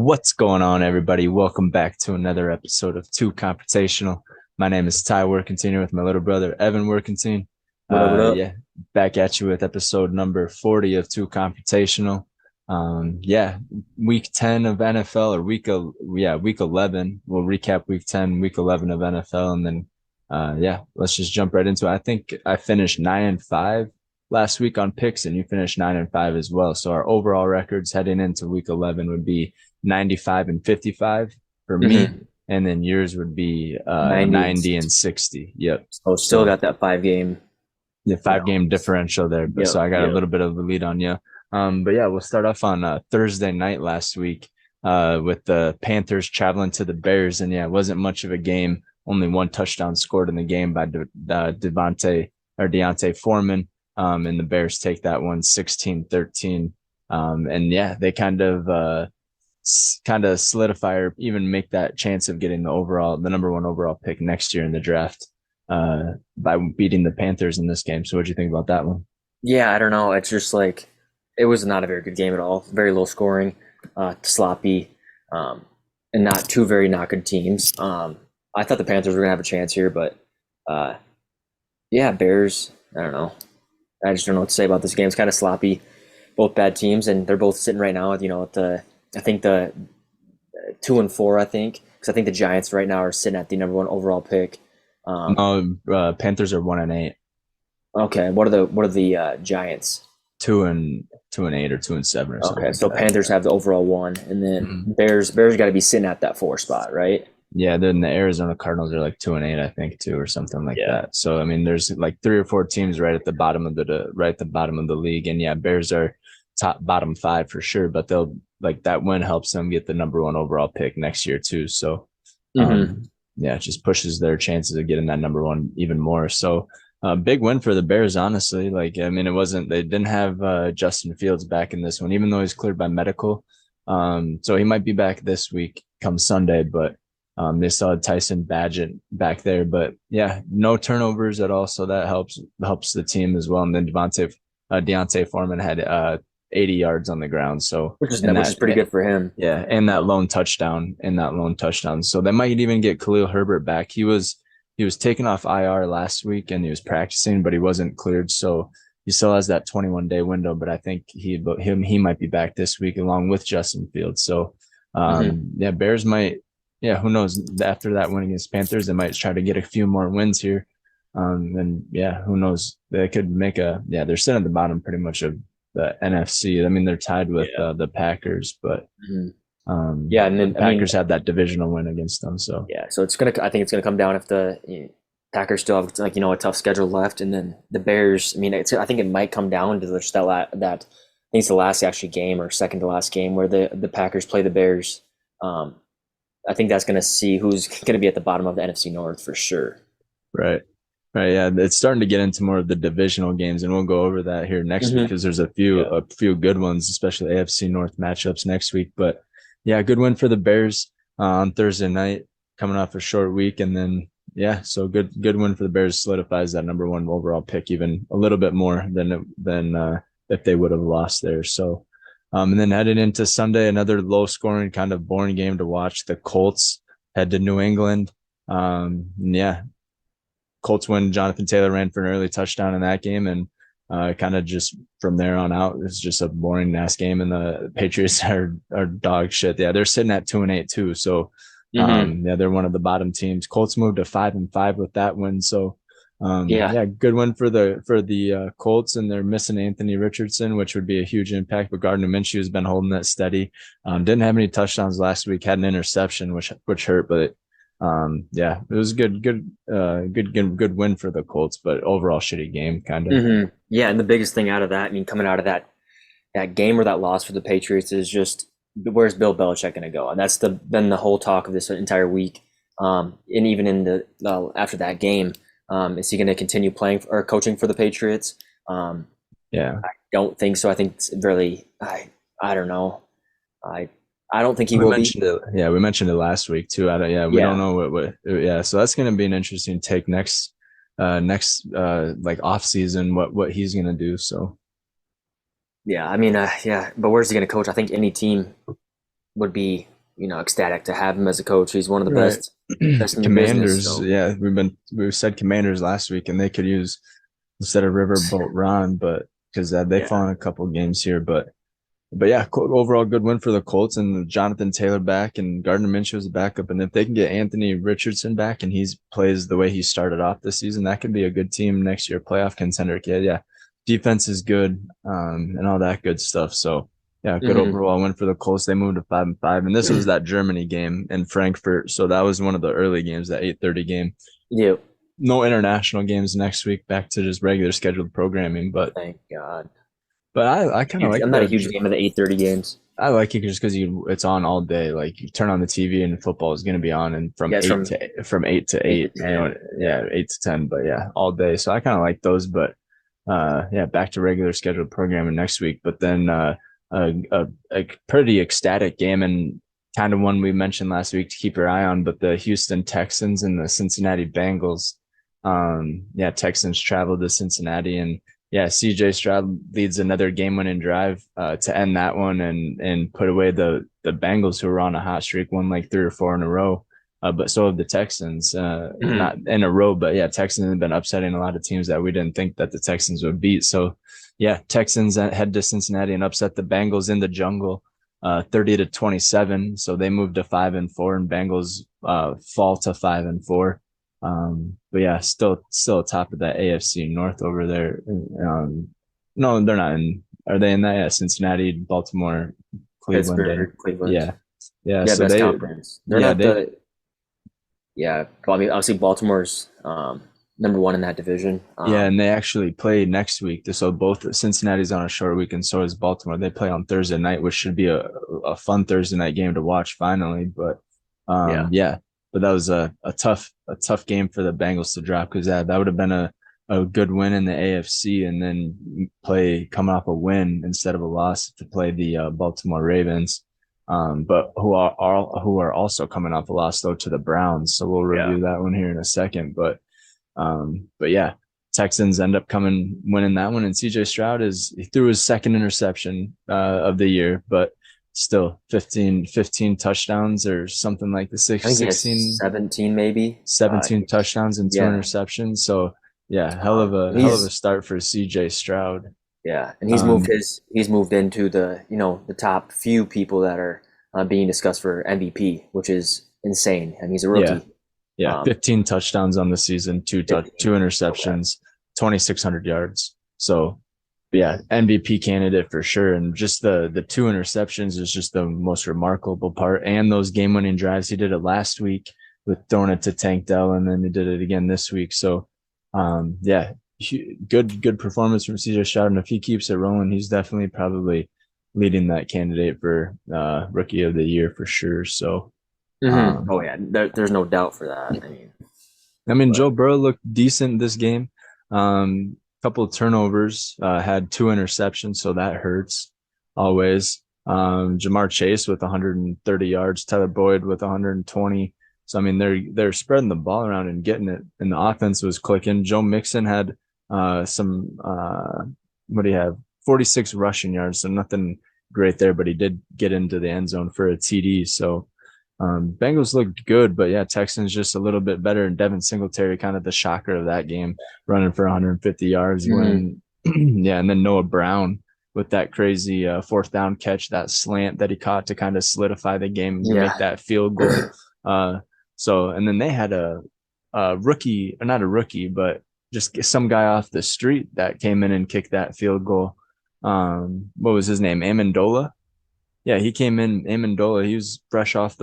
What's going on, everybody? Welcome back to another episode of TEW Confrontational. My name is Ty Workentine here with my little brother, Evan Workentine. What up, what up? Yeah, back at you with episode number 40 of TEW Confrontational. Week 10 of NFL or week 11. We'll recap week 10, week 11 of NFL, and then, let's just jump right into it. I think I finished 9-5 last week on picks, and you finished 9-5 as well. So our overall records heading into week 11 would be 95 and 55 for me. Mm-hmm. And then yours would be 90 and 90 and 60. 60. Yep. So still So got that 5 game, the you five know. game differential there. But Yep, so I got a yep. little bit of a lead on you. But yeah, we'll start off on Thursday night last week with the Panthers traveling to the Bears. And yeah, it wasn't much of a game. Only one touchdown scored in the game by Deontay Foreman. And the Bears take that one 16-13. And yeah, they kind of solidify or even make that chance of getting the number one overall pick next year in the draft by beating the Panthers in this game. So what do you think about that one? Yeah, I don't know. It's just like it was not a very good game at all. Very low scoring, sloppy, and not good teams. I thought the Panthers were gonna have a chance here, but uh, yeah, Bears. I don't know. I just don't know what to say about this game. It's kind of sloppy. Both bad teams, and they're both sitting right now. I think the 2-4. I think because I think the Giants right now are sitting at the number one overall pick. Um, No, Panthers are 1-8, okay, what are the Giants? 2-8 or 2-7 or something Okay, like so that. Panthers have the overall one, and then Mhm. Bears got to be sitting at that 4 spot, right? Yeah, then the Arizona Cardinals are like 2-8, I think, too, or something like Yeah. that. So I mean, there's like three or four teams right at the bottom of the league, and yeah, Bears are bottom five for sure. But they'll like that win helps them get the number one overall pick next year too. So, Mm-hmm. yeah, it just pushes their chances of getting that number one even more. So, big win for the Bears, honestly. Like, I mean, they didn't have Justin Fields back in this one, even though he's cleared by medical. So he might be back this week come Sunday, but they still had Tyson Badgett back there, but yeah, no turnovers at all, so that helps the team as well. And then Deontay Foreman had 80 yards on the ground, so and Which is that pretty good for him. yeah, and that lone touchdown. So they might even get Khalil Herbert back. He was taken off IR last week and he was practicing, but he wasn't cleared, so he still has that 21-day window. But I think he might be back this week along with Justin Fields. So Mm-hmm. yeah, Bears might, yeah, who knows? After that win against Panthers, they might try to get a few more wins here. And yeah, who knows? They could they're sitting at the bottom pretty much of the NFC. I mean, they're tied with Yeah. the Packers, but Mm-hmm. Yeah, and the then I mean, Packers had that divisional win against them. So yeah. So I think it's gonna come down if the Packers still have a tough schedule left, and then the Bears. I mean, I think it might come down to just that. I think it's the last actually game or second to last game where the Packers play the Bears. Um, I think that's going to see who's going to be at the bottom of the NFC North for sure. right. Right, yeah, it's starting to get into more of the divisional games, and we'll go over that here next week Mm-hmm. because there's a few Yeah. a few good ones, especially AFC North matchups next week. But yeah, good win for the Bears on Thursday night, coming off a short week, and then yeah, so good win for the Bears solidifies that number one overall pick even a little bit more than if they would have lost there. So, and then heading into Sunday, another low scoring kind of boring game to watch. The Colts head to New England. Yeah, Colts win. Jonathan Taylor ran for an early touchdown in that game, and kind of just from there on out, it's just a boring ass game. And the Patriots are dog shit. Yeah, they're sitting at 2-8 too. So Mm-hmm. yeah, they're one of the bottom teams. Colts moved to 5-5 with that win. So Yeah. yeah, good win for the Colts, and they're missing Anthony Richardson, which would be a huge impact. But Gardner Minshew has been holding that steady. Didn't have any touchdowns last week. Had an interception, which hurt, but yeah, it was good win for the Colts, but overall shitty game, kind of. Mm-hmm. Yeah, and the biggest thing out of that, I mean, coming out of that game or that loss for the Patriots is just where's Bill Belichick going to go, and that's been the whole talk of this entire week. And even in the after that game, is he going to continue playing or coaching for the Patriots? Yeah, Don't think so. I think it's really I don't know. I I don't think he we will be. mentioned it. Yeah, we mentioned it last week too. I don't, yeah, we don't Yeah. know what. Yeah, so that's going to be an interesting take next like off season what he's going to do. So Yeah, I mean, yeah, but where's he going to coach? I think any team would be ecstatic to have him as a coach. He's one of the Right. best in the business. Commanders, So yeah, we said Commanders last week, and they could use instead of Riverboat Ron, but because they yeah, fall in a couple games here, but yeah, overall good win for the Colts and Jonathan Taylor back and Gardner Minshew is a backup, and if they can get Anthony Richardson back and he's plays the way he started off this season, that could be a good team next year, playoff contender kid. Yeah, defense is good, and all that good stuff. So yeah, good hmm overall win for the Colts. They moved to 5-5, and this was that Germany game in Frankfurt. So that was one of the early games, that 8:30 game. yeah. No international games next week. Back to just regular scheduled programming. Thank God. But I kind of like I'm not a huge fan of the 8:30 games. I like it just because it's on all day. Like you turn on the TV and football is going to be on, and Yeah, it's from 8 to 8, eight to you know, 10. yeah, Yeah, 8 to 10, but yeah, all day. So I kind of like those, but yeah, back to regular scheduled programming next week. But then a pretty ecstatic game and kind of one we mentioned last week to keep your eye on, but the Houston Texans and the Cincinnati Bengals. Yeah, Texans traveled to Cincinnati and yeah, CJ Stroud leads another game-winning drive to end that one and put away the Bengals who were on a hot streak, won like 3 or 4 in a row. But so have the Texans, Mhm. not in a row, but yeah, Texans have been upsetting a lot of teams that we didn't think that the Texans would beat. So yeah, Texans head to Cincinnati and upset the Bengals in the jungle, 30-27. So they moved to 5-4, and Bengals fall to 5-4. But yeah, still top of that AFC North over there. No, they're not in. Are they in that? Yeah, Cincinnati, Baltimore, Cleveland, and Pittsburgh, Cleveland. yeah, yeah. Yeah, So best they, conference. They're yeah, not they, the yeah. Well, I mean, obviously Baltimore's number one in that division. yeah, and they actually play next week. So both Cincinnati's on a short week, and so is Baltimore. They play on Thursday night, which should be a fun Thursday night game to watch finally. But Yeah. yeah, but that was a tough game for the Bengals to drop because that would have been a good win in the AFC, and then play come off a win instead of a loss to play the Baltimore Ravens. But who are also coming off a loss though to the Browns. So we'll Yeah. review that one here in a second. But yeah, Texans end up winning that one, and CJ Stroud he threw his second interception of the year, but still 15 touchdowns or something like the I think he has 16 17 maybe. 17 touchdowns and two Yeah. interceptions. So yeah, hell of a He's start for CJ Stroud. yeah, and Um, he's moved into the top few people that are being discussed for MVP, which is insane. And he's a yeah, rookie. yeah, Um, 15 touchdowns on the season, 15. two Okay. interceptions, 2,600 yards. So yeah, MVP candidate for sure. And just the two interceptions is just the most remarkable part. And those game winning drives, he did it last week with throwing it to Tank Dell, and then he did it again this week. So yeah, good performance from CJ Stroud. And if he keeps it rolling, he's definitely probably leading that candidate for rookie of the year for sure. So Oh um yeah, there's no doubt for that. I mean, But Joe Burrow looked decent this game. Couple of turnovers, had 2 interceptions, so that hurts always. Jamar Chase with 130 yards, Tyler Boyd with 120. So I mean, they're spreading the ball around and getting it, and the offense was clicking. Joe Mixon had some what do you have? 46 rushing yards, so nothing great there, but he did get into the end zone for a TD. So Bengals looked good, but yeah, Texans just a little bit better. And Devin Singletary, kind of the shocker of that game, running for 150 yards mhm. when, yeah, and then Noah Brown with that crazy fourth down catch, that slant that he caught to kind of solidify the game and make Yeah, that field goal. Uh, and then they had a rookie, or not a rookie, but just some guy off the street that came in and kicked that field goal. What was his name? Amendola. Yeah, he came in, Amendola. He was fresh off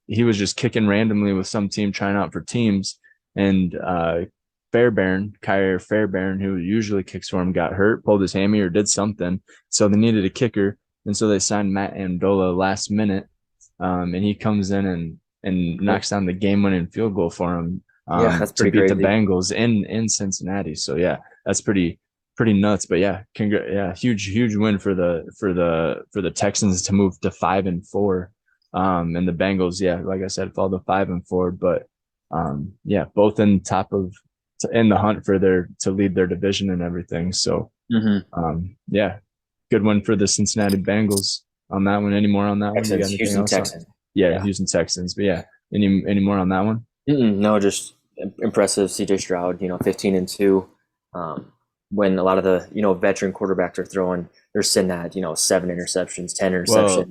he was just kicking randomly with some team trying out for teams. And Kyrie Fairbairn, who usually kicks for him, got hurt, pulled his hammy or did something. So they needed a kicker. And so they signed Matt Amendola last minute. And he comes in and knocks down the game winning field goal for him yeah, that's to pretty beat the crazy. Bengals in Cincinnati. So yeah, that's pretty nuts. But yeah, huge win for the Texans to move to 5-4. And the Bengals, yeah, like I said, fall to 5-4. But yeah, both in the hunt for their to lead their division and everything. So hmm yeah, good win for the Cincinnati Bengals. on that one? Any more on that one? You got Texans, anything Houston else on? Texans. Yeah, Yeah. Houston Texans. But yeah, any more on that one? No, just impressive. CJ Stroud, 15-2. Um, when a lot of the veteran quarterbacks are throwing, they're sitting at 7 interceptions, 10 interceptions. Well,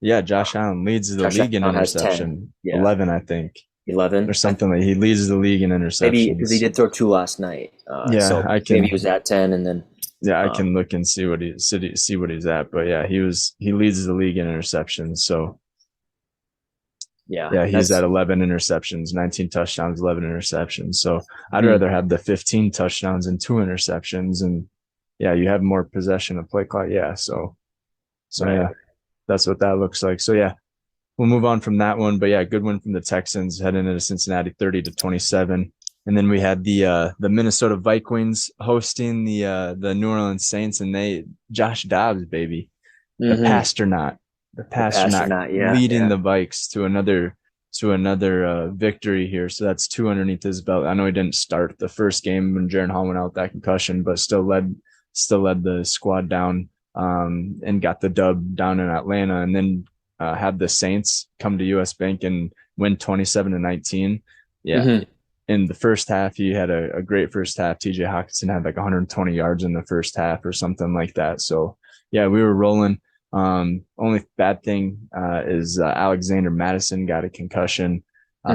yeah, Josh Allen leads the Josh league in Allen has 10. interception, Yeah, 11, I think, or 11. something like he leads the league in Maybe because he interceptions. did throw 2 last night. Yeah, So I maybe he can. was at 10, and then Yeah, I um, can look and see what he's at. But yeah, he leads the league in interceptions. So yeah, yeah, he's at that's 11 interceptions, 19 touchdowns, 11 interceptions. So I'd mhm, rather have the 15 touchdowns and 2 interceptions. And yeah, you have more possession of play clock. Yeah. So right. yeah, that's what that looks like. So yeah, we'll move on from that one. But yeah, good one from the Texans heading into Cincinnati 30-27. And then we had the Minnesota Vikings hosting the New Orleans Saints, and Josh Dobbs, baby, the hmm Pasternaut, the The pasture, Pasternaut not leading yeah. the Vikes to another victory here. So that's two underneath his belt. I know he didn't start the first game when Jaron Hall went out with that concussion, but still led the squad down, and got the dub down in Atlanta, and then had the Saints come to US Bank and win 27-19. Yeah. hmm In the first half, he had a great first half. TJ Hawkinson had like 120 yards in the first half or something like that. So yeah, we were rolling. Only bad thing is Alexander Madison got a concussion.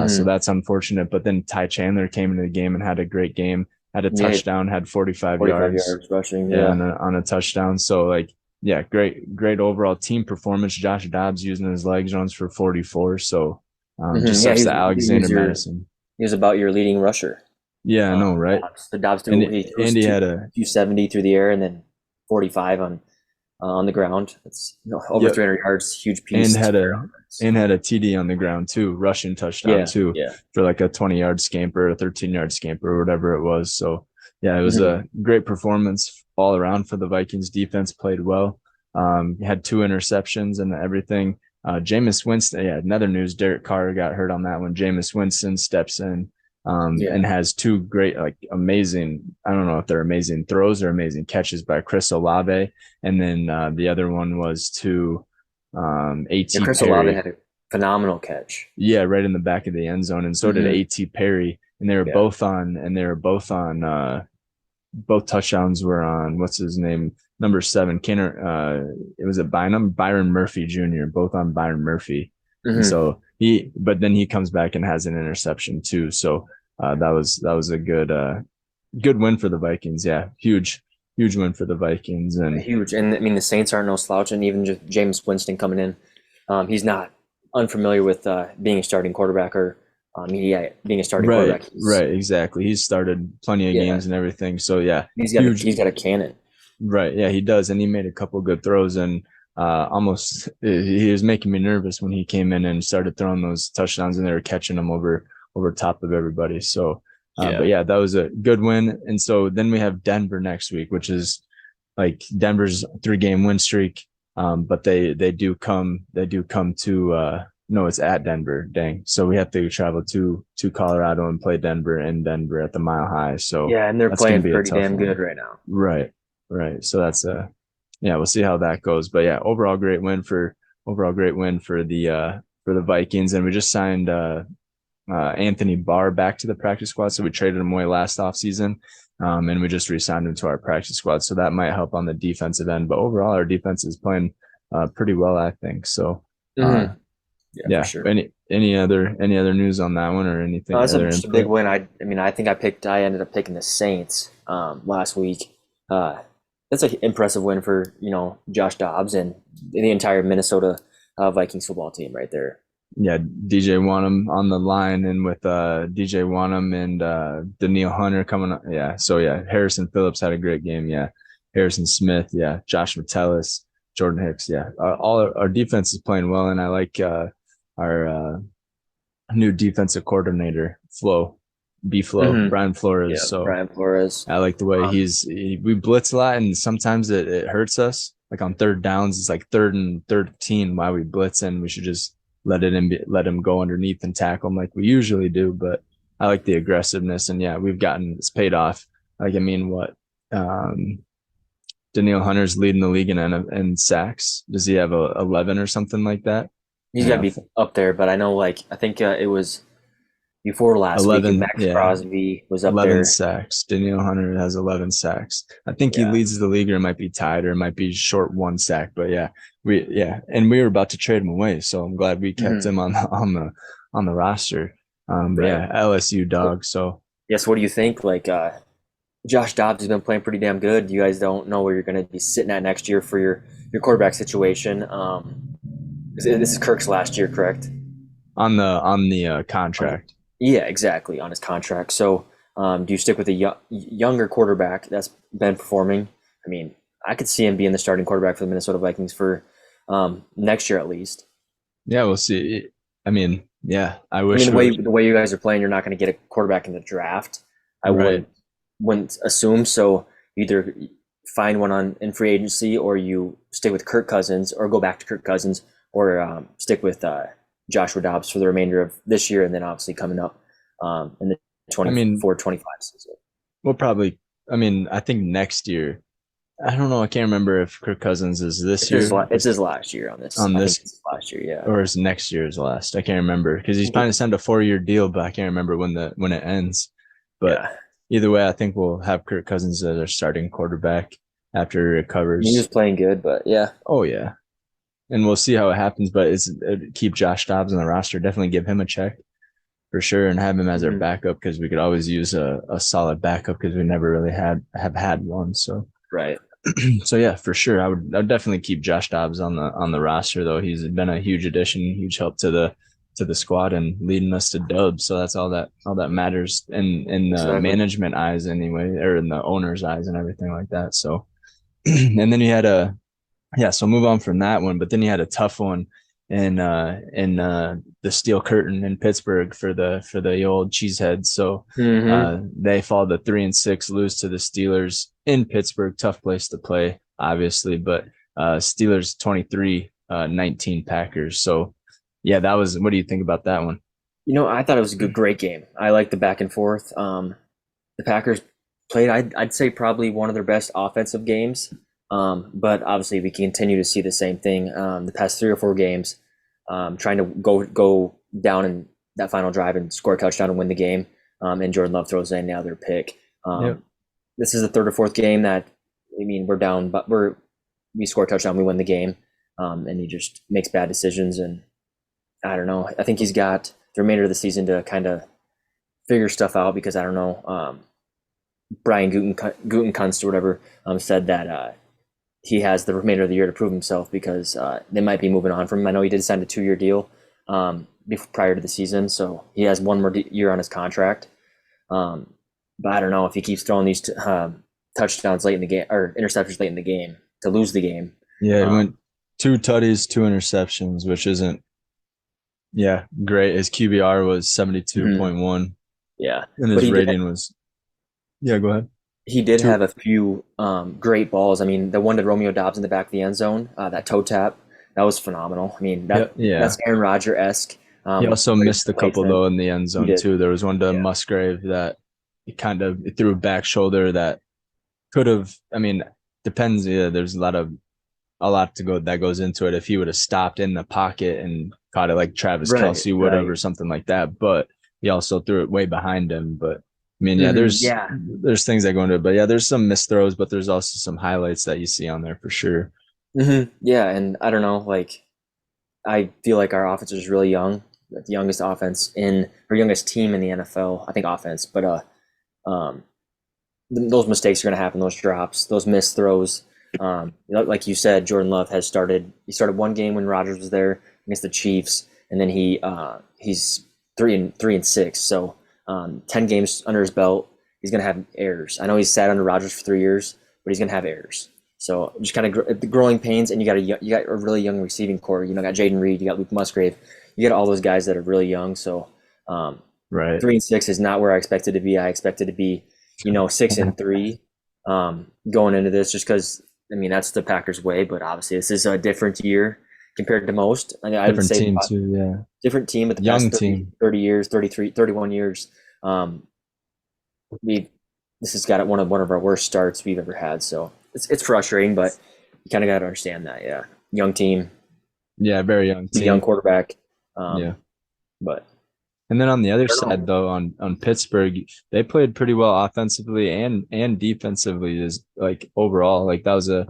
So hmm that's unfortunate. But then Ty Chandler came into the game and had a great game, had a Yeah, touchdown, had 45 45 yards, yards rushing. yeah, Yeah. on a touchdown. So like, yeah, great overall team performance. Josh Dobbs using his legs runs for 44. So just Yeah, sucks that Alexander Madison. he was about your leading rusher. Yeah, I know, right? Dobbs And threw he threw Andy had a 270 through the air and then 45 on the ground. That's over yep, 300 yards, huge and piece to had their a offense. and had a TD on the ground too, rushing touchdown Yeah, too, yeah. for like a 20-yard scamper, a 13-yard scamper, or whatever it was. So yeah, it was hmm a great performance all around for the Vikings. Defense played well. Had 2 interceptions and everything. Jameis Winston, yeah, another news. Derek Carr got hurt on that one. Jameis Winston steps in, Yeah. and has two great, like amazing. I don't know if they're amazing throws or amazing catches by Chris Olave, and then the other one was to Yeah, A.T. Chris Olave Perry. had a phenomenal catch. Yeah, right in the back of the end zone, and so did hmm A.T. Perry, and Yeah. they were both on. Both touchdowns were on what's his name, number 7, Kenner. It was a Byron Murphy Jr. Both on Byron Murphy, and hmm so but then he comes back and has an interception too. So that was a good win for the Vikings. Yeah, huge win for the Vikings, and Huge. And I mean, the Saints aren't no slouch, and even just James Winston coming in, he's not unfamiliar with being a starting quarterback or being a starting right, quarterback. right, exactly. He's started plenty of Yeah, games and everything. So yeah, he's got a huge. he's got a cannon. Right. Yeah, he does. And he made a couple good throws, and almost he was making me nervous when he came in and started throwing those touchdowns, and they were catching them over top of everybody. So but Yeah. yeah, that was a good win. And so then we have Denver next week, which is like Denver's 3-game win streak. But they do come to no, it's at Denver. Dang. So we have to travel to Colorado and play Denver in Denver at the Mile High. So Yeah, and they're that's going playing to be a pretty tough damn one. good right now. Right. Right. So that's yeah, we'll see how that goes. But yeah, overall great win for the Vikings. And we just signed Anthony Barr back to the practice squad. So we traded him away last offseason. And we just re-signed him to our practice squad. So that might help on the defensive end. But overall our defense is playing pretty well, I think. So uh hmm Yeah, for yeah. sure. Any other news on that one, or No, anything that's other just a big input? win. I think I ended up picking the Saints last week. Uh, that's an impressive win for Josh Dobbs and the entire Minnesota Vikings football team right there. Yeah, DJ Wanham on the line, and with DJ Wanham and Daniil Hunter coming up. Yeah, so yeah, Harrison Phillips had a great game. Yeah, Harrison Smith. Yeah, Josh Metellus, Jordan Hicks. Yeah, all our defense is playing well, and I like our new defensive coordinator, hmm Brian Flores. Yeah, So Brian Flores. I like the way Um, we blitz a lot, and sometimes it hurts us. Like on third downs, it's like 3rd and 13. Why we blitz, and we should just let him go underneath and tackle him like we usually do. But I like the aggressiveness, and yeah, it's paid off. Like I mean, what um, Danielle Hunter's leading the league in sacks. Does he have 11 or something like that? He's got to Yeah, be up there, but I know like I think it was before last week, and 11. Max Yeah, Crosby was up 11 there. sacks. Danielle Hunter has 11 sacks. I think he Yeah. leads the league, or it might be tied, or it might be short one sack. But and we were about to trade him away, so I'm glad we kept Hmm. him on the roster. But Right. yeah, LSU dog. So Yes. What do you think? Like Josh Dobbs has been playing pretty damn good. You guys don't know where you're going to be sitting at next year for your quarterback situation. This is Kirk's last year, correct? on the On the, contract. yeah, exactly on his contract. So, do you stick with a younger quarterback that's been performing? I mean, I could see him being the starting quarterback for the Minnesota Vikings for next year at least. Yeah, we'll see. I mean, yeah, I I mean, wish we were the way you guys are playing, you're not going to get a quarterback in the draft. I right. wouldn't assume so. You either find one on in free agency, or you stick with Kirk Cousins, or go back to Kirk Cousins, or stick with Joshua Dobbs for the remainder of this year, and then obviously coming up in the I mean, 24-25 season. we'll probably. I mean, I think next year. I don't know. I can't remember if Kirk Cousins is this year It's his last year on this. on I think this it's his last year. Yeah. or is next year's last. I can't remember because I he's think trying to send a 4-year deal, but I can't remember when it ends. But yeah. either way, I think we'll have Kirk Cousins as our starting quarterback after he He was recovers. playing good, but yeah. Oh yeah, and we'll see how it happens. But keep Josh Dobbs on the roster. Definitely give him a check for sure, and have him as our Hmm. backup because we could always use a solid backup because we never really have had one. So Right. so yeah, for sure, I would definitely keep Josh Dobbs on the roster though. He's been a huge addition, huge help to the squad and leading us to dubs. So that's all that matters in the Exactly. management eyes anyway, or in the owner's eyes and everything like that. So and then you had yeah, so move on from that one, but then you had a tough one in the Steel Curtain in Pittsburgh for the old cheeseheads. So Hmm. they fall to 3-6, lose to the Steelers in Pittsburgh. Tough place to play, obviously, but Steelers 23 19 Packers. So yeah, that was what do you think about that one? I thought it was a great game. I like the back and forth. The Packers played, I'd say, probably one of their best offensive games. But obviously, we continue to see the same thing the past 3 or 4 games, trying to go down in that final drive and score a touchdown and win the game. And Jordan Love throws in now their pick. Yep. This is the third or fourth game that I mean we're down, but we score a touchdown, we win the game, and he just makes bad decisions. And I don't know. I think he's got the remainder of the season to kind of figure stuff out because I don't know. Brian Gutekunst or whatever said that he has the remainder of the year to prove himself because they might be moving on from him. I know he did sign a 2-year deal prior to the season, so he has one more year on his contract. But I don't know if he keeps throwing these touchdowns late in the game or interceptions late in the game to lose the game. Yeah, it Um, went two tutties, two interceptions, which isn't yeah, great. His QBR was mhm, 72.1 yeah, and but his rating was yeah, go ahead. he did Two have a few great balls. I mean, the one to Romeo Dobbs in the back of the end zone, that toe tap, that was phenomenal. I mean, yeah, yeah. that's Aaron Rodgers esque. He also Great missed a couple placement. though in the end He zone did. too. There was one to Yeah. Musgrave that he kind of threw a back shoulder that could have. I mean, depends. Yeah, there's a lot to go that goes into it. If he would have stopped in the pocket and caught it like Travis Right. Kelsey would have Right. or something like that, but he also threw it way behind him. But I mean, yeah, Yeah. there's things that go into it, but yeah, there's some missed throws, but there's also some highlights that you see on there for sure. Yeah. And I don't know, like I feel like our offense is really young, the youngest offense in or youngest team in the NFL. I think offense, but um, those mistakes are going to happen. Those drops, those missed throws. Like you said, Jordan Love has started. He started one game when Rodgers was there against the Chiefs, and then he's 3-6. So 10 games under his belt. He's going to have errors. I know he's sat under Rodgers for 3 years, but he's going to have errors. So just kind of the growing pains, and you got a really young receiving core. Got Jaden Reed, you got Luke Musgrave, you got all those guys that are really young. So um, Right. 3-6 is not where I expected to be. I expected to be, 6-3 going into this, just because I mean that's the Packers' way. But obviously, this is a different year compared to most. I would Different say team too. Yeah. different team, but the Young past 30, team. 30 years, 33, 31 years, um, we this has got one of our worst starts we've ever had. So it's frustrating, but you kind of got to understand that. Yeah, young team, Yeah, very young young team. quarterback. Um, Yeah. but And then on the other I don't side, know. though, on Pittsburgh, they played pretty well offensively and defensively. Is like overall, like that was a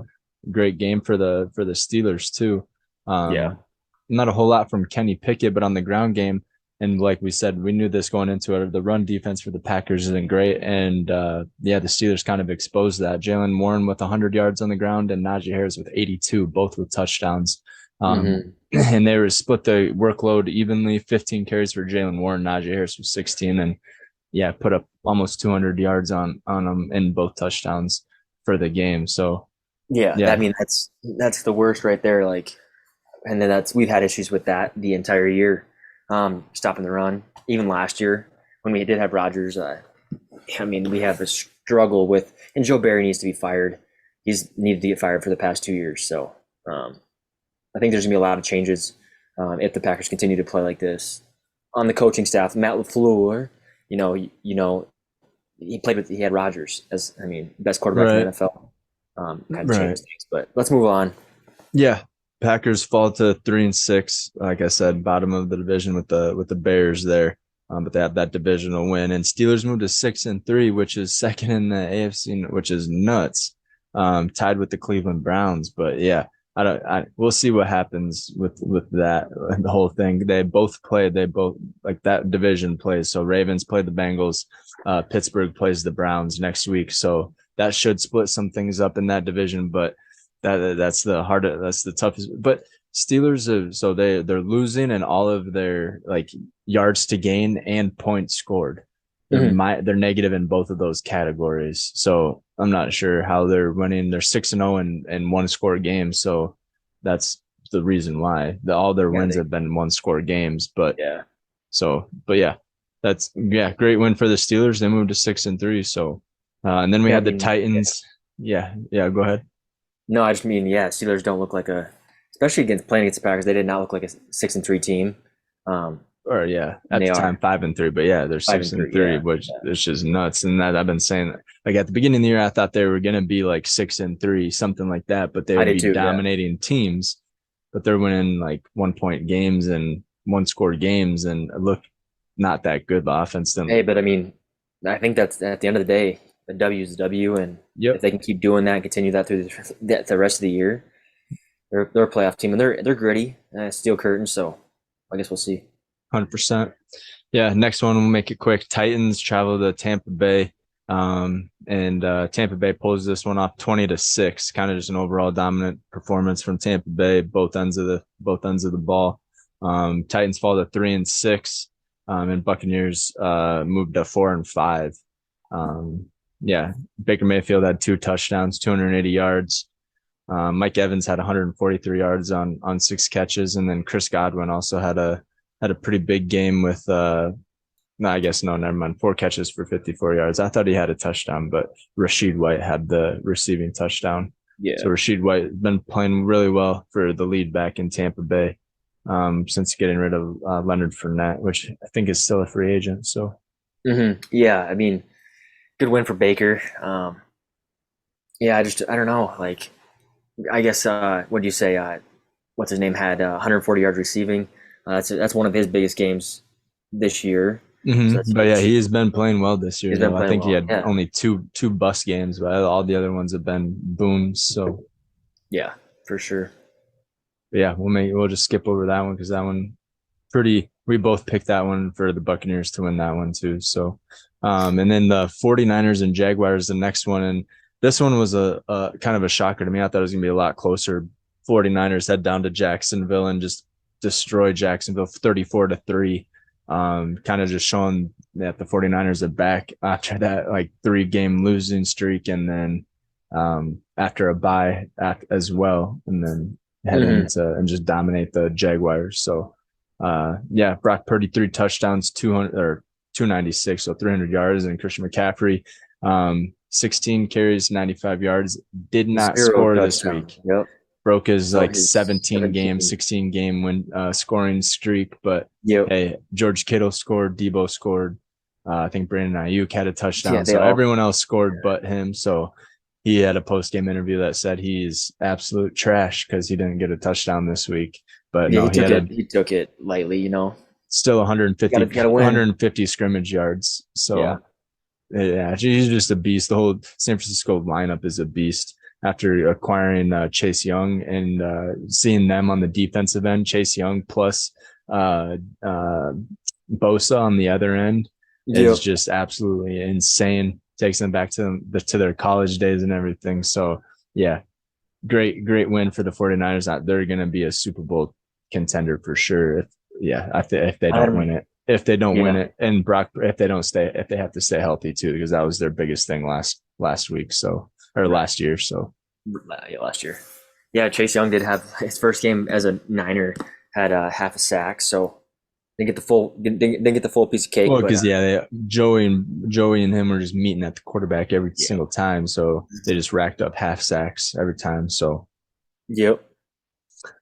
great game for the Steelers too. Yeah. Not a whole lot from Kenny Pickett, but on the ground game, and like we said, we knew this going into it. The run defense for the Packers isn't great, and yeah, the Steelers kind of exposed that. Jalen Warren with 100 yards on the ground, and Najee Harris with 82, both with touchdowns. Hmm. And they were split the workload evenly. 15 carries for Jalen Warren, Najee Harris was 16, and yeah, put up almost 200 yards on them in both touchdowns for the game. So Yeah. I yeah, mean, that's the worst right there. Like, and then that's we've had issues with that the entire year, stopping the run. Even last year when we did have Rodgers, I mean, we have a struggle with, and Joe Barry needs to be fired. He's needed to get fired for the past 2 years. So um, I think there's gonna be a lot of changes if the Packers continue to play like this. On the coaching staff, Matt LaFleur, he had Rodgers as, I mean, best quarterback in the right, NFL. Kind of right. changes things, but let's move on. Yeah, Packers fall to 3-6. Like I said, bottom of the division with the Bears there, but they have that divisional win. And Steelers moved to 6-3, which is second in the AFC, which is nuts. Tied with the Cleveland Browns. But yeah, I don't. We'll see what happens with that the whole thing. They both played. They both like that division plays. So Ravens played the Bengals. Pittsburgh plays the Browns next week. So that should split some things up in that division, but that's the hardest. That's the toughest. But Steelers are so they're losing and all of their like yards to gain and points scored. Hmm. They're negative in both of those categories. So I'm not sure how they're winning. They're 6-0 in one score games. So that's the reason why all their Yeah, wins have been one score games. But yeah. but yeah, that's yeah, great win for the Steelers. They moved to 6-3. So and then we Yeah, I had the mean, yeah. Titans. Yeah, yeah. Go ahead. No, I just mean, yeah, Steelers don't look like especially against playing against the Packers, they did not look like a 6-3 team. Um, Or yeah, and at they the time are 5-3, but yeah, they're five six and and three. three, Yeah, which yeah. is just nuts. And that I've been saying, like at the beginning of the year, I thought they were gonna be like 6-3, something like that, but they I would did be too. Yeah. dominating teams, but they're winning like 1 point games and one score games, and look not that good. The offense didn't. Hey, but I mean, I think that's at the end of the day, a W is a W, and if Yep, they can keep doing that and continue that through the rest of the year, they're a playoff team, and they're gritty, steel curtain. So I guess we'll see. 100%. Yeah, next one we'll make it quick. Titans travel to Tampa Bay. And Tampa Bay pulls this one off 20-6. Kind of just an overall dominant performance from Tampa Bay, both ends of the ball. Titans fall to 3-6. And Buccaneers moved to 4-5. Um, yeah, Baker Mayfield had 2 touchdowns, 280 yards. Mike Evans had 143 yards on 6 catches, and then Chris Godwin also had a pretty big game with no, I guess no, never mind. 4 catches for 54 yards. I thought he had a touchdown, but Rashid White had the receiving touchdown. So Yeah. Rashid White has been playing really well for the lead back in Tampa Bay since getting rid of Leonard Fournette, which I think is still a free agent. So Yeah. I mean, good win for Baker. Yeah, I don't know. Like, I guess what do you say? What's his name had 140 yards receiving. That's one of his biggest games this year. So that's But yeah, huge. he has been playing well this year, He's been though. I playing think he well. had Yeah. only two bust games, but all the other ones have been booms. So Yeah, for sure. yeah, we'll just skip over that one because that one pretty we both picked that one for the Buccaneers to win that one too. So and then the 49ers and Jaguars the next one, and this one was a kind of a shocker to me. I thought it was gonna be a lot closer. 49ers head down to Jacksonville and just destroy Jacksonville 34-3. Kind of just showing that the 49ers are back after that like 3 game losing streak, and then after a bye as well, and then head Hmm. into and just dominate the Jaguars. So yeah, Brock Purdy 3 touchdowns, 200 or 296, so 300 yards, and Christian McCaffrey 16 carries, 95 yards. Did not Zero score this touchdown. week. Yep. Broke his So like his 17 game, 17. 16 game win scoring streak. But Yep. hey, George Kittle scored, Debo scored. I think Brandon Ayuk had a Yeah, touchdown. they So all. everyone else scored but him. So he had a post game interview that said he's absolute trash because he didn't get a touchdown this week. But Yeah, no, he he took had a it. He took it lightly. still Gotta win. 150 scrimmage yards. Yeah. So yeah, he's just a beast. The whole San Francisco lineup is a beast. After acquiring Chase Young and seeing them on the defensive end, Chase Young plus uh, uh, Bosa on the other end is Yep. just absolutely insane. Takes them back to their college days and everything. So yeah, great win for the 49ers. They're going to be a Super Bowl contender for sure. If they I had don't him. win it, if they don't win Yeah. it, and if they have to stay healthy too, because that was their biggest thing last week. So or Right. last year. So Yeah, last year. Yeah, Chase Young did have his first game as a Niner had half a sack, so didn't get the full piece of cake, well, but because Joey and him were just meeting at the quarterback every yeah. single time, so they just racked up half sacks every time. So Yep.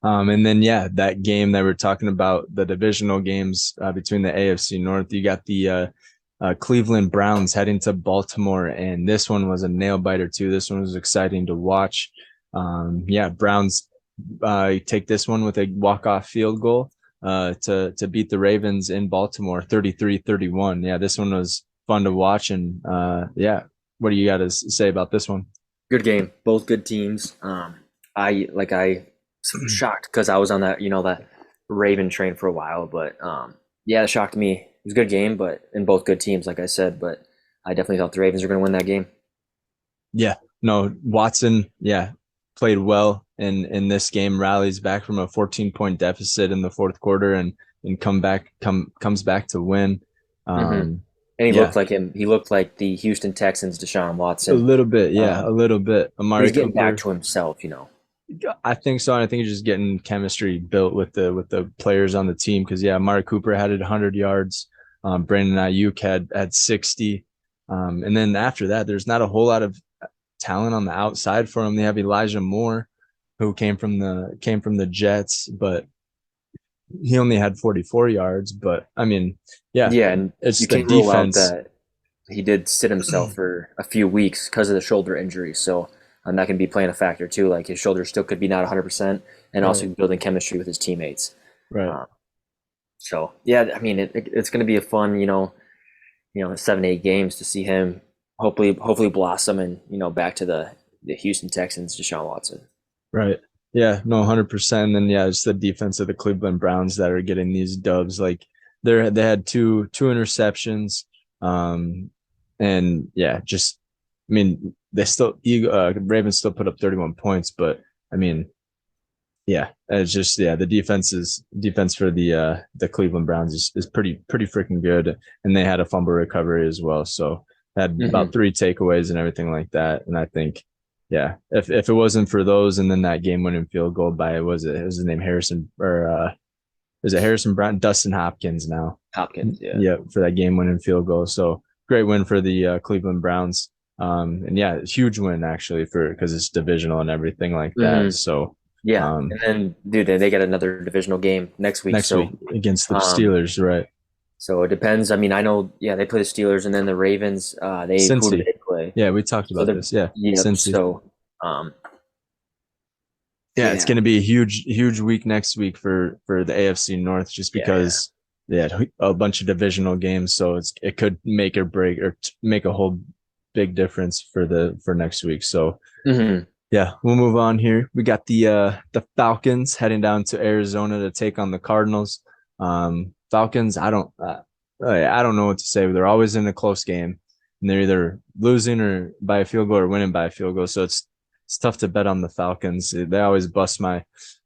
And then, yeah, that game that we're talking about, the divisional games between the AFC North, you got the Cleveland Browns heading to Baltimore, and this one was a nail biter too. This one was exciting to watch. Yeah, Browns take this one with a walk-off field goal to beat the Ravens in Baltimore 33-31. Yeah, this one was fun to watch. And yeah, what do you got to say about this one? Good game. Both good teams. I shocked because I was on that Raven train for a while, but yeah, it shocked me. It was a good game, but in both good teams, like I said, but I definitely thought the Ravens were going to win that game. Yeah, no, Watson, yeah, played well in this game, rallies back from a 14-point deficit in the fourth quarter and comes back to win. Hmm. Um, And he yeah, looked like him. He looked like the Houston Texans, Deshaun a Watson. little bit, yeah, a Um, little bit. but Amari he's getting back Cooper, to himself. I think so. And I think he's just getting chemistry built with the players on the team because yeah, Amari Cooper had it 100 yards. Brandon Ayuk had 60. And then after that, there's not a whole lot of talent on the outside for him. They have Elijah Moore, who came from the Jets, but he only had 44 yards. But I mean, yeah, Yeah, and it's you the can't rule out defense. that he did sit himself for a few weeks because of the shoulder injury. So that can be playing a factor too. Like his shoulder still could be not 100%, and Right, also building chemistry with his teammates. right, Uh, so yeah, I mean it's going to be a fun 7 8 games to see him hopefully blossom and back to the Houston Texans, Deshaun Watson. right. Yeah, no, 100%. And then yeah, it's the defense of the Cleveland Browns that are getting these dubs. Like they had two interceptions, um, and yeah, just I mean Ravens still put up 31 points, but I mean yeah, it's just yeah, defense for the Cleveland Browns is pretty freaking good, and they had a fumble recovery as well, so had Hmm. about three takeaways and everything like that. And I think yeah, if it wasn't for those and then that game winning field goal by was his name Harrison or is it Harrison Brown Dustin Hopkins now? Hopkins, yeah. Yeah, for that game winning field goal. So great win for the Cleveland Browns. And yeah, huge win actually for because it's divisional and everything like that. Hmm. So Yeah, um, and then dude, they got another divisional game next week. next week So against the um, Steelers, right? so it depends. I mean, I know, yeah, they play the Steelers and then the Ravens. They Who do Cincy. they play? Yeah, we talked So about they're this. Yeah, Yep. Cincy. So um, Yeah, it's yeah, going to be a huge week next week for the AFC North, just yeah, because they had a bunch of divisional games, so it could make or break or make a whole big difference for next week. So yeah. yeah, we'll move on here. We got the Falcons heading down to Arizona to take on the Cardinals. Falcons, I don't know what to say. They're always in a close game, and they're either losing or by a field goal or winning by a field goal. So it's tough to bet on the Falcons. They always bust my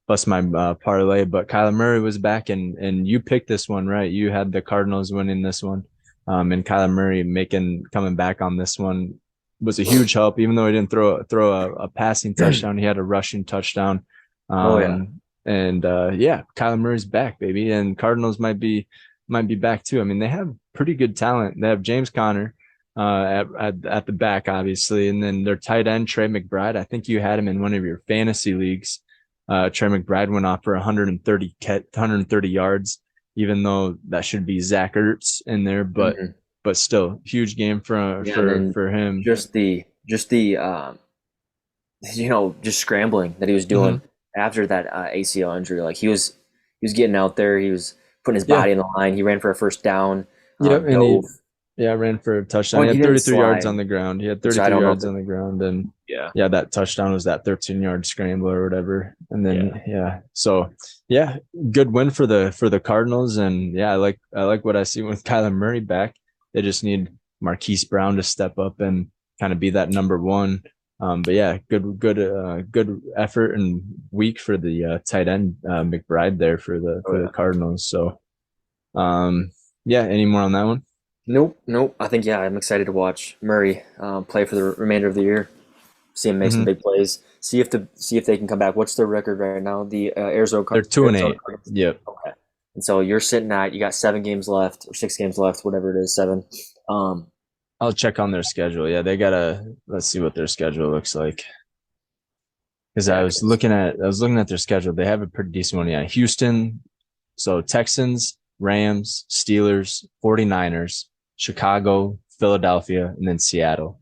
parlay. But Kyler Murray was back, and you picked this one right. You had the Cardinals winning this one, and Kyler Murray coming back on this one was a huge help. Even though he didn't throw a passing touchdown, he had a rushing touchdown. Oh yeah. And yeah, Kyler Murray's back, baby, and Cardinals might be back too. I mean, they have pretty good talent. They have James Conner at the back, obviously, and then their tight end Trey McBride. I think you had him in one of your fantasy leagues. Trey McBride went off for 130 yards, even though that should be Zach Ertz in there, Hmm. but still huge game Yeah, and then for him. just the just scrambling that he was Hmm. doing after that ACL injury. Like he was getting out there. He was putting his Yeah. body in the line. He ran for a first down. Yep. And Dove. yeah, ran for a Oh, touchdown. He and he had didn't 33 yards slide, on the ground. He had which I 33 don't know. yards on the ground. And Yeah, yeah, that touchdown was that 13-yard scramble or whatever. And then, yeah. yeah. So, yeah, good win for the Cardinals. And yeah, I like what I see with Kyler Murray back. They just need Marquise Brown to step up and kind of be that number one. But yeah, good effort and week for the tight end McBride there for the Oh for the yeah. Cardinals. So yeah, any more on that one? Nope, nope. I think yeah, I'm excited to watch Murray play for the remainder of the year. See him make some Hmm. big plays. See if they can come back. What's their record right now? The They're two and Arizona eight. Cardinals. Yep. Okay. And so you're sitting at you got 7 games left or 6 games left, whatever it is, seven. Um, I'll check on their schedule. Yeah, they gotta let's see what their schedule looks like. Because I yeah, was 'cause- looking at their schedule. They have a pretty decent one. Yeah. Houston, so Texans, Rams, Steelers, 49ers, Chicago, Philadelphia, and then Seattle.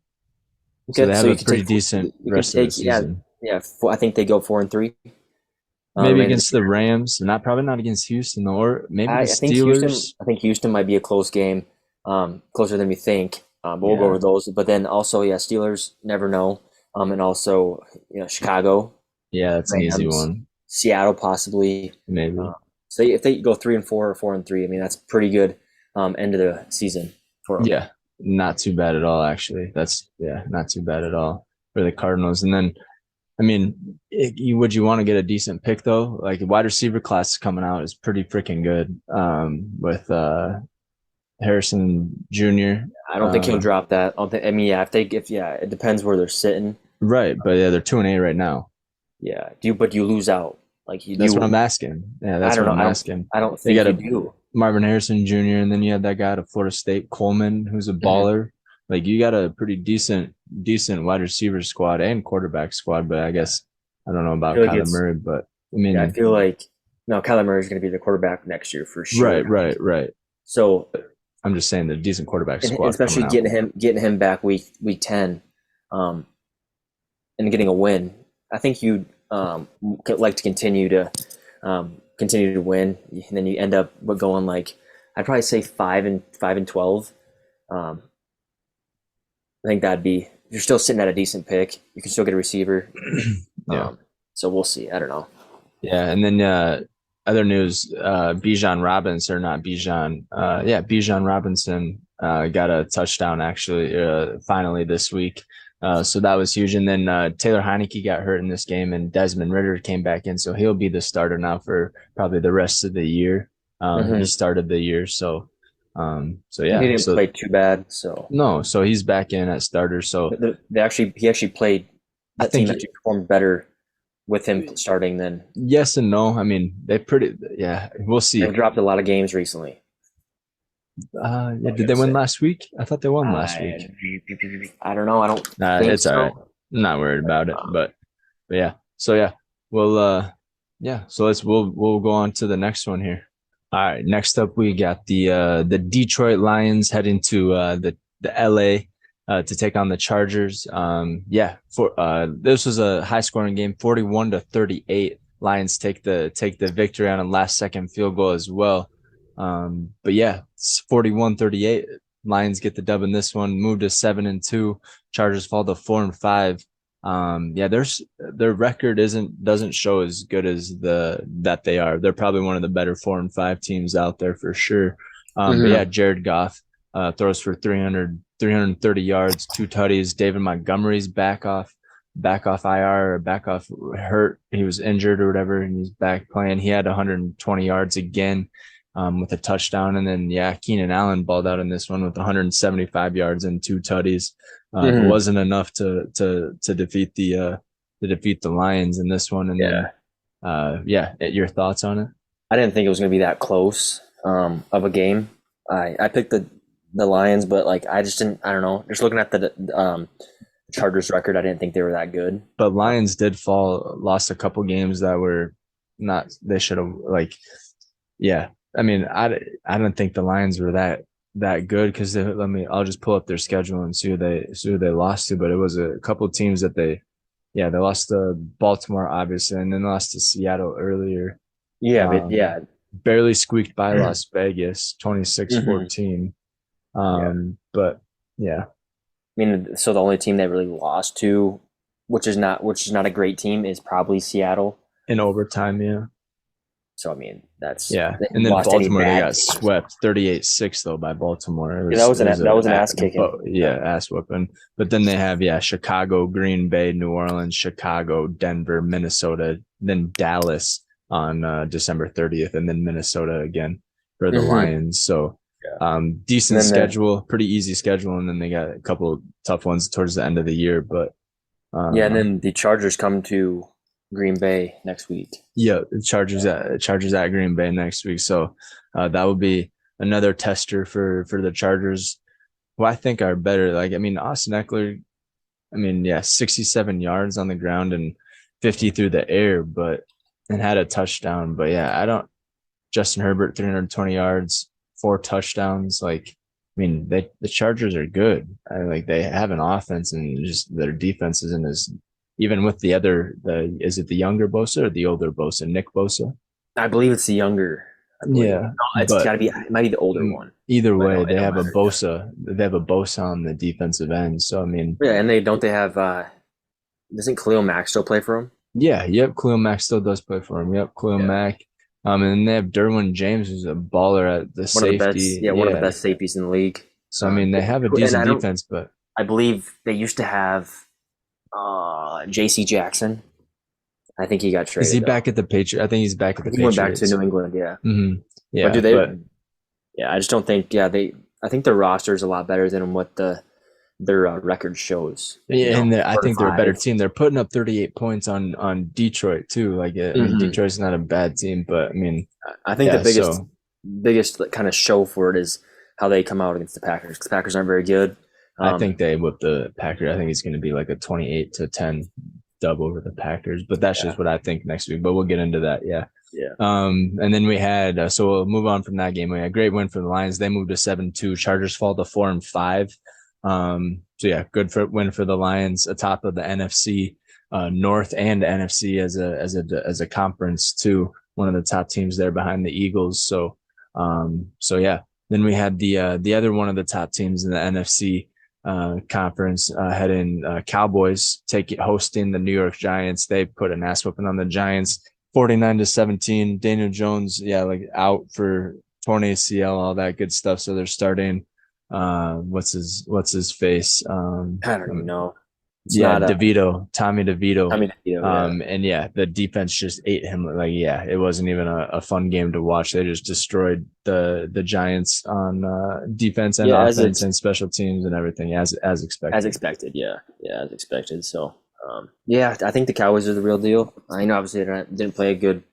So okay. they So have a pretty decent you can rest of the take yeah season. yeah. I think they go 4-3 Maybe remainder of against the the year. Rams, not probably not against Houston though, or maybe the I think Houston. Steelers. I think Houston might be a close game, closer than we think. But we'll go over Yeah. those. But then also, yeah, Steelers never know. And also, Chicago, Yeah, that's an easy Rams, one. Seattle possibly. Maybe. Uh, so if they go 3-4 or 4-3, I mean that's pretty good end of the season for them. Yeah, not too bad at all, actually. That's yeah, not too bad at all for the Cardinals. And then, I mean, would you want to get a decent pick though? Like the wide receiver class coming out is pretty freaking good. With Harrison Jr. I don't think he'll Uh, drop that. I mean, yeah, if yeah, it depends where they're sitting. right, but yeah, they're 2-8 right now. Yeah, but you lose out. Like That's what you, I'm asking. Yeah, I that's don't what know. I'm asking. I don't You think got you a do. Marvin Harrison Jr. and then you had that guy at Florida State, Coleman, who's a Mhm. baller. Like you got a pretty decent wide receiver squad and quarterback squad, but I Yeah, guess I don't know I about feel like Kyler it's Murray, but I yeah. I mean, feel like no, Kyler Murray is going to be the quarterback next year for sure. right. So, I'm just saying the decent quarterback and squad coming especially out. getting him back week 10, um, and getting a win. I think you could like to continue to win, and then you end up going like I'd probably say 5-12. Um, I think that'd be you're still sitting at a decent pick. You can still get a receiver. Yeah. So we'll see. I don't know. Yeah, and then other news, Bijan Robinson or not Bijan, Bijan Robinson got a touchdown actually finally this week. So that was huge. And then Taylor Heineke got hurt in this game, and Desmond Ritter came back in, so he'll be the starter now for probably the rest of the year. He Hmm. started the year, so And he yeah, didn't so play too bad. So no, so he's back in at starter. So he actually played. I That think team actually performed better with him starting than yes and no. I mean, they pretty yeah. We'll they've see. dropped a lot of games recently. Yeah, I'm did gonna they win say. last week? I thought they won last I week. I don't know. I don't Nah, think it's all right. so. I'm not worried about it, Um, but yeah. So yeah, we'll yeah. So we'll go on to the next one here. All right. Next up, we got the Detroit Lions heading to the LA to take on the Chargers. Yeah. For this was a high scoring game, 41-38. Lions take the victory on a last second field goal as well. But yeah, it's 41-38. Lions get the dub in this one, move to 7-2. Chargers fall to 4-5. Yeah, their record doesn't show as good as that they are. They're probably one of the better 4-5 teams out there for sure. But yeah, mhm. Jared Goff throws for 330 yards, two tutties. David Montgomery's back off IR or back off hurt. He was injured or whatever, and he's back playing. He had 120 yards again with a touchdown. And then, yeah, Keenan Allen balled out in this one with 175 yards and two tutties, but Mhm. wasn't enough to defeat the Lions in this one. And then, Yeah, yeah, your thoughts on it? I didn't think it was going to be that close of a game. I picked the Lions, but like I just didn't. I don't know. Just looking at the Chargers record, I didn't think they were that good. But Lions did lost a couple games that were not. They should have like, yeah. I mean, I don't think the Lions were that good because I'll just pull up their schedule and see who they lost to. But it was a couple teams that they yeah, they lost to Baltimore, obviously, and then lost to Seattle earlier. Yeah, but Um, yeah. Barely squeaked by Las Vegas, 26-14. Yeah. But yeah, I mean, so the only team they really lost to, which is not a great team, is probably Seattle. in overtime, yeah. So I mean, Yeah. they And then lost any Baltimore, they bad got games. swept 38-6 though by Baltimore. It Yeah, that was was it was that was an ass kicking. yeah, ass whooping. But then they have Chicago, Green Bay, New Orleans, Chicago, Denver, Minnesota, then Dallas on December 30th, and then Minnesota again for the Mm-hmm. Lions. So Yeah, and decent then schedule, pretty easy schedule, and then they got a couple tough ones towards the end of the year. But and then the Chargers come to Green Bay next week. yeah, the Yeah. Chargers at Green Bay next week. So that will be another tester for the Chargers, who I think are better. Like I mean, Austin Eckler, I mean, yeah, 67 yards on the ground and 50 through the air, but and had a touchdown. But yeah, I don't. Justin Herbert, 320 yards, 4 touchdowns. Like, I mean, the Chargers are good. Like they have an offense, and just their defense isn't as even with the is it the younger Bosa or the older Bosa, Nick Bosa? I believe it's the younger. I believe Yeah, no, it's got but to be. It might be the older one, either but way, it they don't have a matter. Yeah, Bosa. They have a Bosa on the defensive end. So I mean, yeah, and they don't they have. Doesn't Khalil Mack still play for him? yeah, yep. Khalil Mack still does play for him. Yep, Khalil Yeah, Mack. And then they have Derwin James, who's a baller at the one of the best. safety. Yeah, one of the Yeah. best safeties in the league. So I mean, they have a And decent I don't. defense, but I believe they used to have J.C. Jackson. I think he got is he traded though. back at the Patriot? I think he's back I at the think he went back to Patriots. New England. Yeah, but Yeah, do they? but Yeah, I just don't think. Yeah, they. I think their roster is a lot better than what their record shows. You yeah, know, and I four to think they're a better five. team. They're putting up 38 points on Detroit too. Like, I mean, Mm-hmm. Detroit's not a bad team, but I mean, I think the yeah. biggest like, kind of show for it is how they come out against the Packers. Because Packers aren't very good. I think they whip the Packers. I think it's going to be like a 28-10 dub over the Packers, but that's Yeah, just what I think next week. But we'll get into that. Yeah. yeah. And then we had so we'll move on from that game. We had a great win for the Lions. They moved to 7-2. Chargers fall to 4-5. So yeah, good for win for the Lions atop of the NFC North and NFC as a conference too. One of the top teams there behind the Eagles. So yeah. Then we had the other one of the top teams in the NFC conference heading Cowboys hosting the New York Giants. They put an ass whooping on the Giants. 49-17. Daniel Jones, yeah, like out for torn ACL, all that good stuff. So they're starting what's his face? I don't even know. It's Yeah, not a. DeVito, Tommy DeVito. I mean, yeah. And yeah, the defense just ate him. Like, yeah, it wasn't even a fun game to watch. They just destroyed the Giants on defense and Yeah, offense and special teams and everything as as expected. expected. Yeah, as expected. So, yeah, I think the Cowboys are the real deal. I know obviously they didn't play a good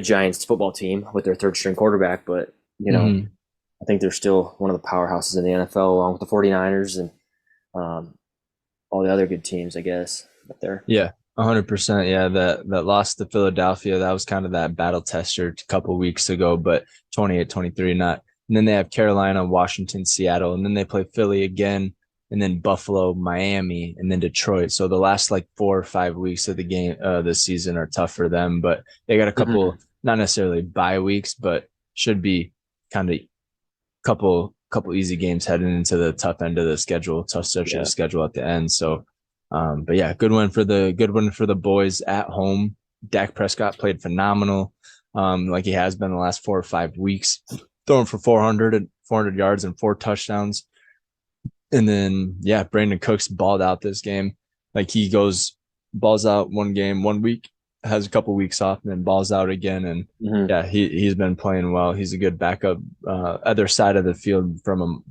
Giants football team with their third string quarterback, but Mm-hmm. I think they're still one of the powerhouses in the NFL, along with the 49ers and um, all the other good teams, I guess. But they're Yeah, 100%. Yeah, that loss to Philadelphia, that was kind of that battle tester a couple weeks ago, but 28-23 not. And then they have Carolina, Washington, Seattle, and then they play Philly again, and then Buffalo, Miami, and then Detroit. So the last like 4 or 5 weeks of the season are tough for them, but they got a couple, Mhm. not necessarily bye weeks, but should be kind of couple easy games heading into the tough end of the schedule, tough stretch of the Yeah. schedule at the end. So, but yeah, good win for the boys at home. Dak Prescott played phenomenal, like he has been the last 4 or 5 weeks, throwing for 400 yards and 4 touchdowns. And then yeah, Brandon Cooks balled out this game. Like he goes balls out one game, 1 week, has a couple weeks off, and then balls out again. And Hmm. yeah, he's been playing well. He's a good backup other side of the field from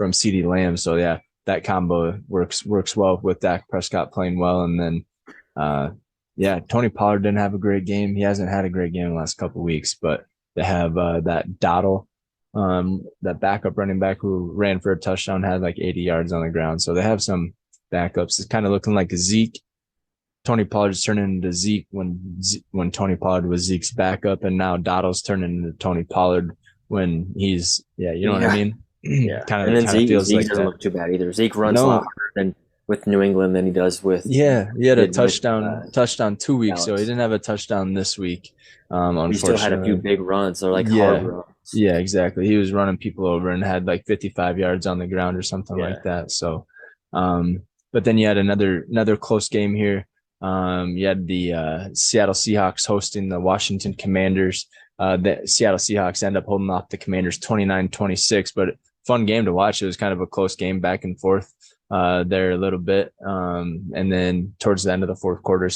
CeeDee Lamb. So yeah, that combo works well with Dak Prescott playing well. And then uh yeah, Tony Pollard didn't have a great game. He hasn't had a great game in the last couple weeks, but they have that Dottle that backup running back who ran for a touchdown, had like 80 yards on the ground. So they have some backups. It's kind of looking like a Zeke. Tony Pollard's turning into Zeke when Tony Pollard was Zeke's backup, and now Dottle's turning into Tony Pollard when he's, yeah, you know what I Yeah, mean. yeah. kind of And it then kind of Zeke feels Zeke like doesn't that. look too bad either. Zeke runs a lot No, harder than with New England than he does with Yeah, he had a did with touchdown 2 weeks ago. He Dallas. didn't have a touchdown this week, He still had a few unfortunately. big runs. They're like hard Yeah, runs. yeah, exactly. He was running people over and had like 55 yards on the ground or something like Yeah. that. So, um, but then you had another close game here. You had the Seattle Seahawks hosting the Washington Commanders. The Seattle Seahawks end up holding off the Commanders 29-26, but fun game to watch. It was kind of a close game back and forth there a little bit. And then towards the end of the fourth quarter,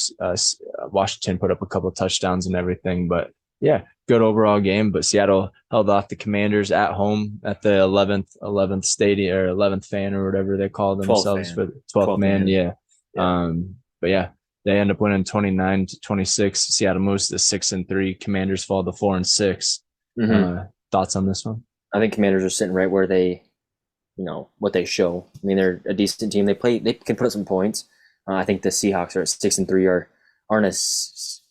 Washington put up a couple of touchdowns and everything. But yeah, good overall game. But Seattle held off the Commanders at home at the 11th stadium or 11th fan or whatever they call 12th themselves fan. for the 12th 12th man. man. Yeah. Yeah. But yeah, they end up winning 29-26. Seattle moves to 6-3. Commanders fall to 4-6. Hmm. Thoughts on this one? I think Commanders are sitting right where they, what they show. I mean, they're a decent team. They can put up some points. I think the Seahawks are at 6-3 aren't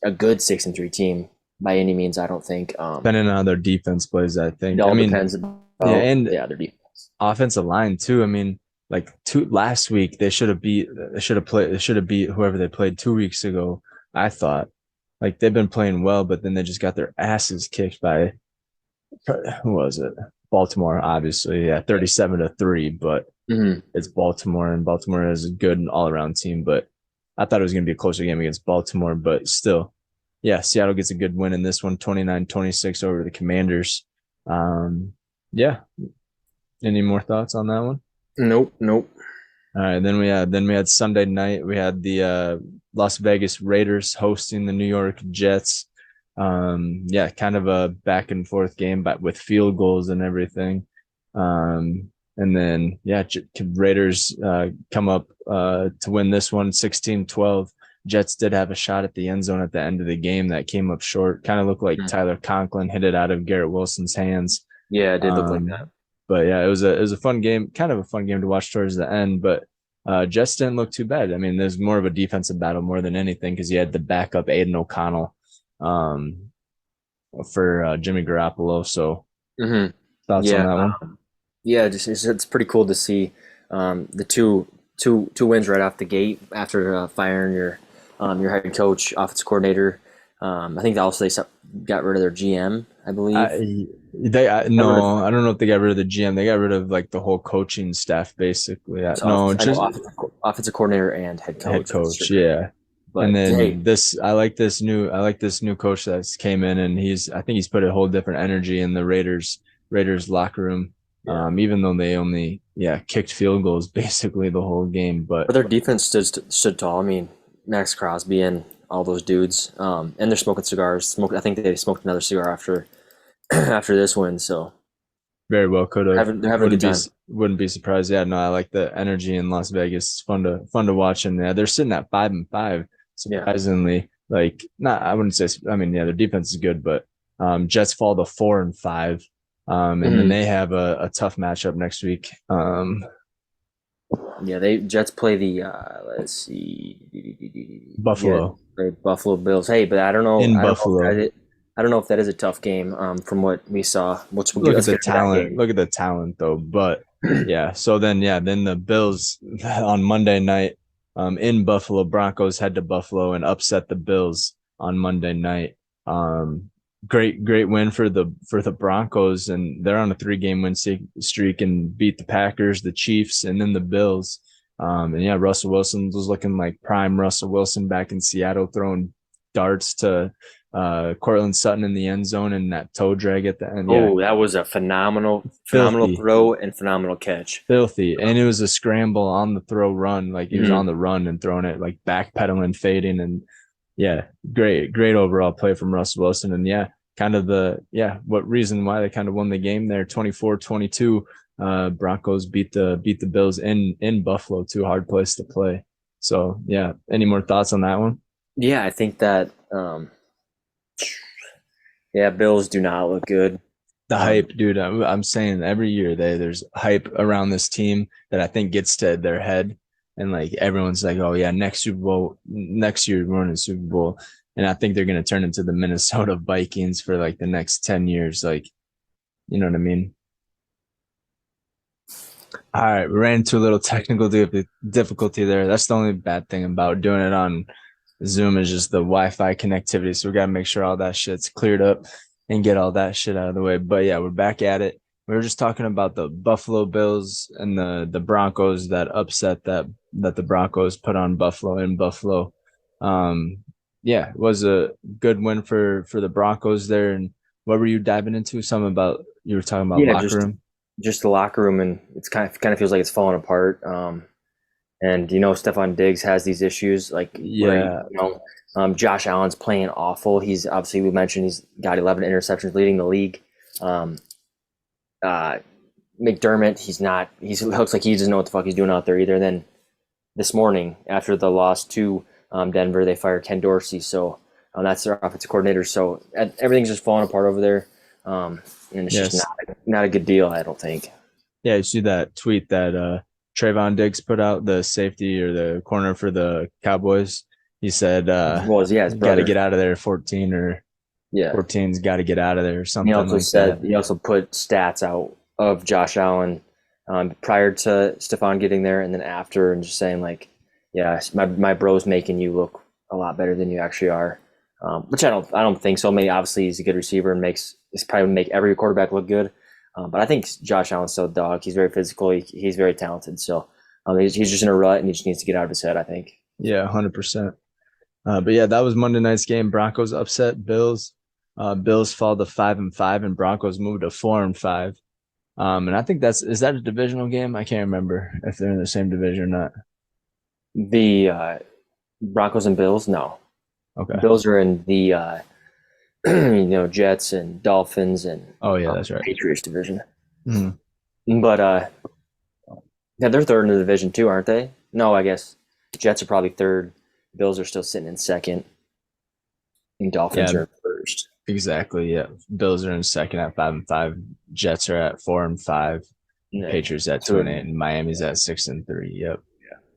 a good 6-3 team by any means. I don't think. Depending on how their defense plays, I It think. I all mean, depends yeah, about and their defense. offensive line too. I mean, like two last week they should have beat whoever they played 2 weeks ago. I thought like they've been playing well, but then they just got their asses kicked by who was it? Baltimore, obviously, yeah, 37-3. But Hmm. it's Baltimore, and Baltimore is a good all around team. But I thought it was going to be a closer game against Baltimore, but still, yeah, Seattle gets a good win in this one, 29-26 over the Commanders. Yeah, any more thoughts on that one? Nope, nope. All right, then we had Sunday night. We had the Las Vegas Raiders hosting the New York Jets. Yeah, kind of a back and forth game, but with field goals and everything. And then yeah, Raiders come up to win this one 16-12. Jets did have a shot at the end zone at the end of the game that came up short. Kind of looked like Mhm. Tyler Conklin hit it out of Garrett Wilson's hands. Yeah, it did look like Um, that. but yeah, it was a fun game, kind of a fun game to watch towards the end. But Jets didn't look too bad. I mean, there's more of a defensive battle more than anything because you had the backup Aiden O'Connell um, for Jimmy Garoppolo. So Hmm. thoughts on Yeah, that one? yeah. Just it's pretty cool to see the two wins right off the gate after firing your head coach, offensive coordinator. I think also got rid of their GM, I believe. Got rid of No, I don't know if they got rid of the GM. They got rid of like the whole coaching staff basically. so No, I know just offensive coordinator and head head coach for coach. sure. Yeah. And But then hey, I like this new coach that's came in, and I think he's put a whole different energy in the Raiders locker room. yeah. Even though they only kicked field goals basically the whole game, but But their defense stood tall. I mean, Max Crosby and all those dudes, and they're smoking cigars. I think they smoked another cigar after after this win. So very well could have. they're having a good time. Wouldn't be surprised. Yeah, no, I like the energy in Las Vegas. It's fun to watch, and yeah, they're sitting at 5-5. Yeah. Surprisingly, like not I wouldn't say. I mean, yeah, their defense is good, but Jets fall to 4-5. And then Hmm. they have a tough matchup next week. Yeah, they Jets play the let's see, yeah, Buffalo play Buffalo Bills. Hey, but I don't know. in Buffalo. I don't know if that is a tough game. From what we saw, Look at let's the get into that talent. game. Look at the talent though. But yeah, so then the Bills on Monday night in Buffalo, Broncos head to Buffalo and upset the Bills on Monday night. Um great win for the Broncos, and they're on a 3-game win streak and beat the Packers, the Chiefs, and then the Bills. And yeah, Russell Wilson was looking like prime Russell Wilson back in Seattle, throwing darts to Cortland Sutton in the end zone and that toe drag at the end. Yeah, Oh, that was a phenomenal filthy, throw and phenomenal catch. filthy. And it was a scramble on the throw run. Like he was on Hmm. the run and throwing it like backpedaling, fading. And yeah, great overall play from Russell Wilson. And yeah, kind of what reason why they kind of won the game there 24-22. Broncos beat the Bills in Buffalo, too. Hard place to play. So yeah, any more thoughts on that one? Yeah, I think that yeah, Bills do not look good. The Um, hype, dude. I'm saying every year there's hype around this team that I think gets to their head, and like everyone's like, oh yeah, next Super Bowl, next year we're in a Super Bowl, and I think they're gonna turn into the Minnesota Vikings for like the next 10 years, like you know what I mean? All right, we ran into a little technical difficulty there. That's the only bad thing about doing it on Zoom is just the Wi-Fi connectivity. So we got to make sure all that shit's cleared up and get all that shit out of the way. But yeah, we're back at it. We were just talking about the Buffalo Bills and the Broncos, that upset that the Broncos put on Buffalo in Buffalo. Um, yeah, it was a good win for the Broncos there. And what were you diving into? Something about you were talking about Yeah, locker room. just the locker room, and it's kind of feels like it's falling apart. And Stephon Diggs has these issues, like where Yeah, Josh Allen's playing awful. He's obviously, we mentioned, he's got 11 interceptions, leading the league. Um, uh, McDermott, he's not. He looks like he doesn't know what the fuck he's doing out there either. And then this morning, after the loss to Denver, they fired Ken Dorsey, so that's their offensive coordinator. So everything's just falling apart over there, and it's just yes. not a good deal, I don't think. Yeah, you see that tweet that Trayvon Diggs put out, the safety or the corner for the Cowboys. He said, Well, yeah, his got to brother. get out of there, 14 or Yeah. 14's got to get out of there or He something also like that. said he also put stats out of Josh Allen prior to Stephon getting there, and then after, and just saying like, yeah, my bro's making you look a lot better than you actually are. Which I don't think so. Maybe obviously he's a good receiver and he's probably make every quarterback look good. But I think Josh Allen's still a dog. He's very physical. He's very talented. So he's just in a rut and he just needs to get out of his head, I think. Yeah, 100%. But yeah, that was Monday night's game. Broncos upset Bills. Bills fall to 5-5, and Broncos move to 4-5. And I think is that a divisional game? I can't remember if they're in the same division or not. The Broncos and Bills, no. Okay. Bills are in the Jets and Dolphins and Oh yeah, that's right. Patriots division. Mhm. But yeah, they're third in the division too, aren't they? No, I guess Jets are probably third. Bills are still sitting in second, and Dolphins Yeah, are in first. exactly. Yeah. Bills are in second at 5-5. Jets are at 4-5. Yeah. Patriots at two So and eight, and Miami's at 6-3. Yep.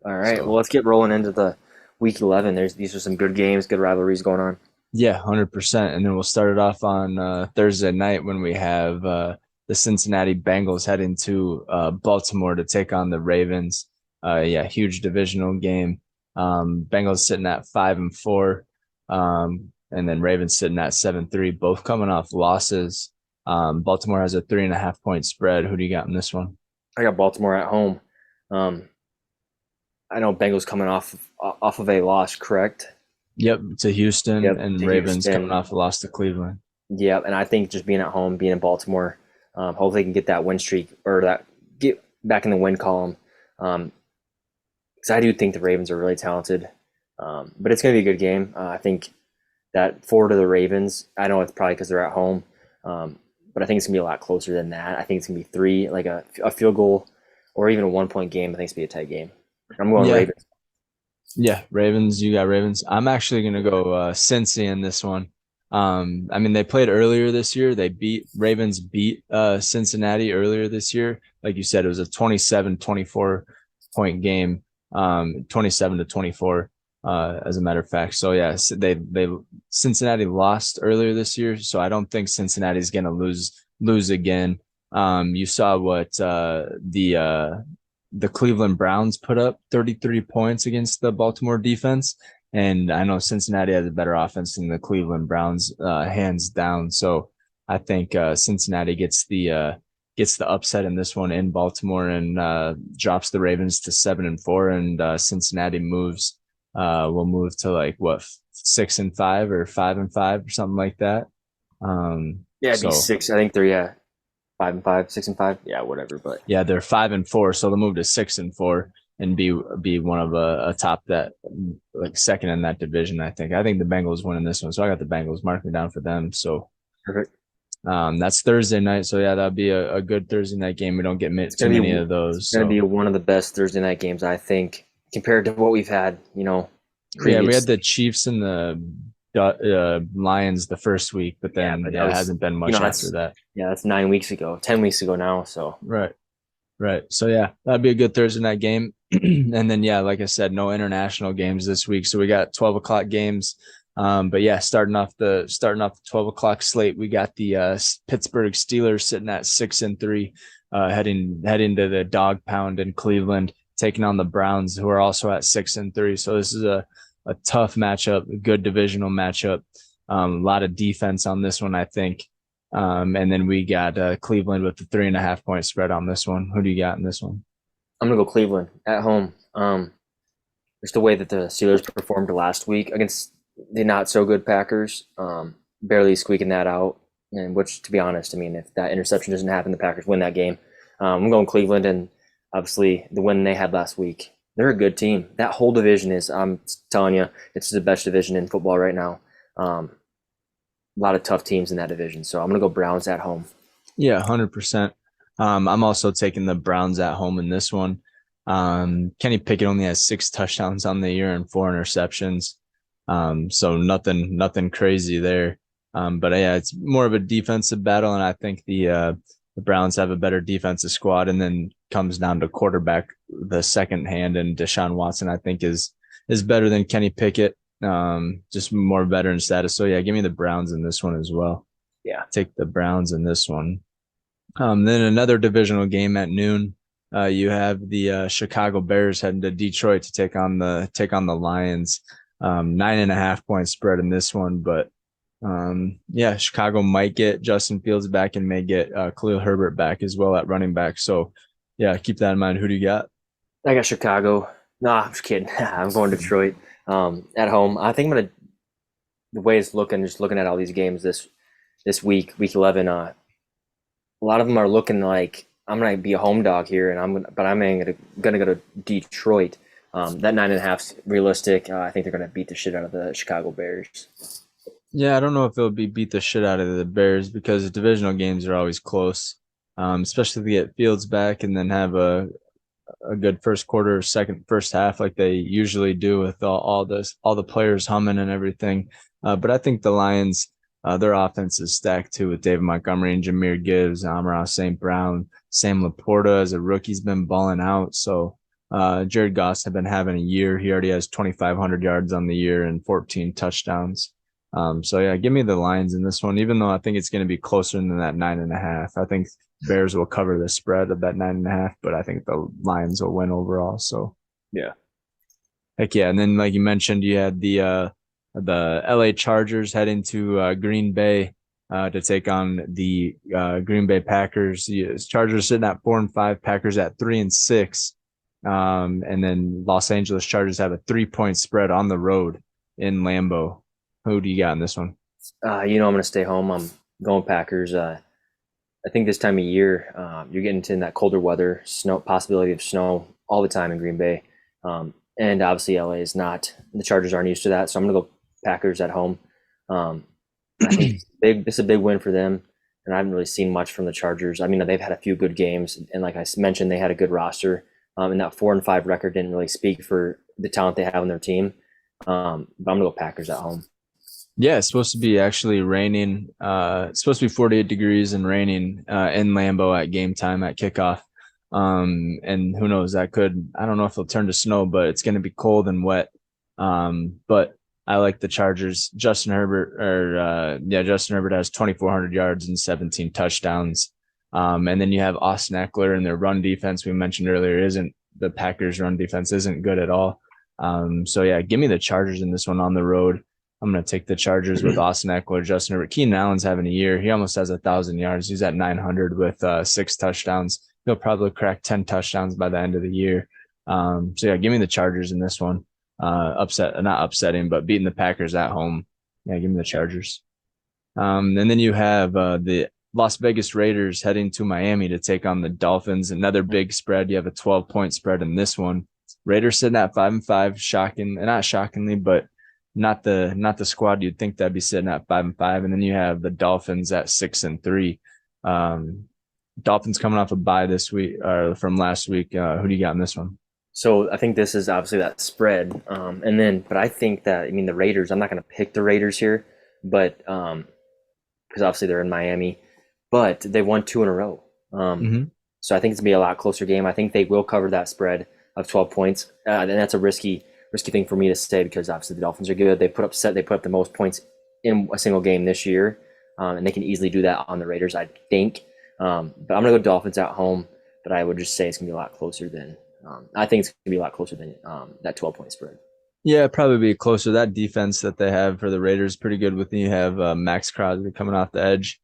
all right, well, So let's get rolling into the week 11. These are some good games, good rivalries going on. yeah, 100%. And then we'll start it off on Thursday night when we have the Cincinnati Bengals heading to Baltimore to take on the Ravens. Yeah, huge divisional game. Bengals sitting at 5-4, and then Ravens sitting at 7-3, both coming off losses. Baltimore has a 3.5 point spread. Who do you got in this one? I got Baltimore at home. Um, I know Bengals coming off of a loss, correct? Yep, to Houston, Yep, and to Ravens coming Houston. off a loss to Cleveland. Yep, and I think just being at home, being in Baltimore, hopefully they can get that win streak or that get back in the win column. Because I do think the Ravens are really talented, but it's going to be a good game. I think that 4 to the Ravens. I know it's probably because they're at home, but I think it's going to be a lot closer than that. I think it's going to be 3, like a field goal, or even a 1 point game. I think it's going to be a tight game. I'm going Yeah, Ravens. yeah, Ravens. You got Ravens. I'm actually gonna go Cincy in this one. I mean, they played earlier this year. Ravens beat Cincinnati earlier this year. Like you said, it was a 27-24 point game, 27-24, as a matter of fact. So yeah, they Cincinnati lost earlier this year, so I don't think Cincinnati's gonna lose again. You saw what the Cleveland Browns put up 33 points against the Baltimore defense. And I know Cincinnati has a better offense than the Cleveland Browns, hands down. So I think Cincinnati gets the upset in this one in Baltimore and drops the Ravens to 7-4, and Cincinnati will move to like what 6-5 or 5-5 or something like that. Yeah, it'd be So 6. I think they're 5-5, 6-5. Yeah, whatever. But yeah, they're 5-4, so they'll move to 6-4 and be one of a top that like second in that division. I think the Bengals winning this one, so I got the Bengals marking down for them. So perfect. that's Thursday night. So yeah, that'd be a good Thursday night game. We don't get It's too gonna many be of it's those. gonna be So one of the best Thursday night games, I think, compared to what we've had. yeah, we had Previously. the Chiefs and the Lions the first week, but Yeah, then but that yeah, it was hasn't been much after that's that. yeah, that's 9 weeks ago, 10 weeks ago now. So Right. Right. So yeah, that'd be a good Thursday night game. And then yeah, like I said, no international games this week. So we got 12 o'clock games But yeah, starting off the 12 o'clock slate, we got the Pittsburgh Steelers sitting at 6-3, heading to the dog pound in Cleveland, taking on the Browns, who are also at 6-3. So this is a tough matchup, a good divisional matchup. A lot of defense on this one, I think. And then we got Cleveland with the 3.5 point spread on this one. Who do you got in this one? I'm gonna go Cleveland at home. Just the way that the Steelers performed last week against the not so good Packers, barely squeaking that out. And which, to be honest, I mean, if that interception doesn't happen, the Packers win that game. I'm going Cleveland, and obviously the win they had last week. They're a good team. That whole division is, I'm telling you, it's the best division in football right now. A lot of tough teams in that division. So I'm going to go Browns at home. Yeah, 100%. I'm also taking the Browns at home in this one. Kenny Pickett only has 6 touchdowns on the year and 4 interceptions. So nothing crazy there. But yeah, it's more of a defensive battle, and I think the Browns have a better defensive squad, and then comes down to quarterback, the second hand, and Deshaun Watson, I think is better than Kenny Pickett. Just more veteran status. So yeah, give me the Browns in this one as well. Yeah. Take the Browns in this one. Then another divisional game at noon. You have the Chicago Bears heading to Detroit to take on the Lions. 9.5 point spread in this one, but yeah, Chicago might get Justin Fields back and may get Khalil Herbert back as well at running back. So yeah, keep that in mind. Who do you got? I got Chicago. Nah, I'm just kidding. I'm going Detroit at home. I think I'm going to, the way it's looking, just looking at all these games this week 11, a lot of them are looking like I'm gonna be a home dog here, and I'm gonna go to Detroit. That 9.5 realistic. I think they're gonna beat the shit out of the Chicago Bears. Yeah, I don't know if it'll be beat the shit out of the Bears because the divisional games are always close. Especially if they get Fields back and then have a good first quarter, first half like they usually do with all the players humming and everything. But I think the Lions, their offense is stacked too with David Montgomery and Jameer Gibbs, Amon St. Brown, Sam Laporta as a rookie's been balling out. So Jared Goss have been having a year. He already has 2,500 yards on the year and 14 touchdowns. So yeah, give me the Lions in this one, even though I think it's going to be closer than that 9.5. I think Bears will cover the spread of that 9.5, but I think the Lions will win overall. So Yeah. heck yeah. And then like you mentioned, you had the LA Chargers heading to Green Bay to take on the Green Bay Packers. The Chargers sitting at 4-5, Packers at 3-6. And then Los Angeles Chargers have a 3 point spread on the road in Lambeau. Who do you got in this one? I'm gonna stay home. I'm going Packers. I think this time of year, you're getting into that colder weather, snow possibility of snow all the time in Green Bay, and obviously LA is not. The Chargers aren't used to that, so I'm gonna go Packers at home. I think this is a big win for them, and I haven't really seen much from the Chargers. I mean, they've had a few good games, and like I mentioned, they had a good roster. And that 4-5 record didn't really speak for the talent they have on their team. But I'm gonna go Packers at home. Yeah, it's supposed to be actually raining. It's supposed to be 48 degrees and raining in Lambeau at game time at kickoff. And who knows, I don't know if it'll turn to snow, but it's going to be cold and wet. But I like the Chargers. Justin Herbert has 2,400 yards and 17 touchdowns. And then you have Austin Eckler, and their run defense we mentioned earlier the Packers run defense isn't good at all. So yeah, give me the Chargers in this one on the road. I'm going to take the Chargers with Austin Eckler, Justin Herbert. Keenan Allen's having a year. He almost has 1,000 yards. He's at 900 with 6 touchdowns. He'll probably crack 10 touchdowns by the end of the year. So yeah, give me the Chargers in this one. Not upsetting, but beating the Packers at home. Yeah, give me the Chargers. And then you have the Las Vegas Raiders heading to Miami to take on the Dolphins. Another big spread. You have a 12-point spread in this one. Raiders sitting at 5-5, not shockingly, but not the squad you'd think that'd be sitting at 5-5. And then you have the Dolphins at 6-3. Dolphins coming off a bye this week or from last week. Who do you got in this one? So I think this is obviously that spread, but I think that the Raiders. I'm not going to pick the Raiders here, but because obviously they're in Miami, but they won 2 in a row. So I think it's gonna be a lot closer game. I think they will cover that spread of 12 points, and that's a risky risky thing for me to say because obviously the Dolphins are good. They put up the most points in a single game this year, and they can easily do that on the Raiders, I think. But I'm gonna go Dolphins at home, but I would just say it's gonna be a lot closer than I think it's gonna be a lot closer than that 12-point spread. Yeah, probably be closer. That defense that they have for the Raiders pretty good. With you have Max Crosby coming off the edge.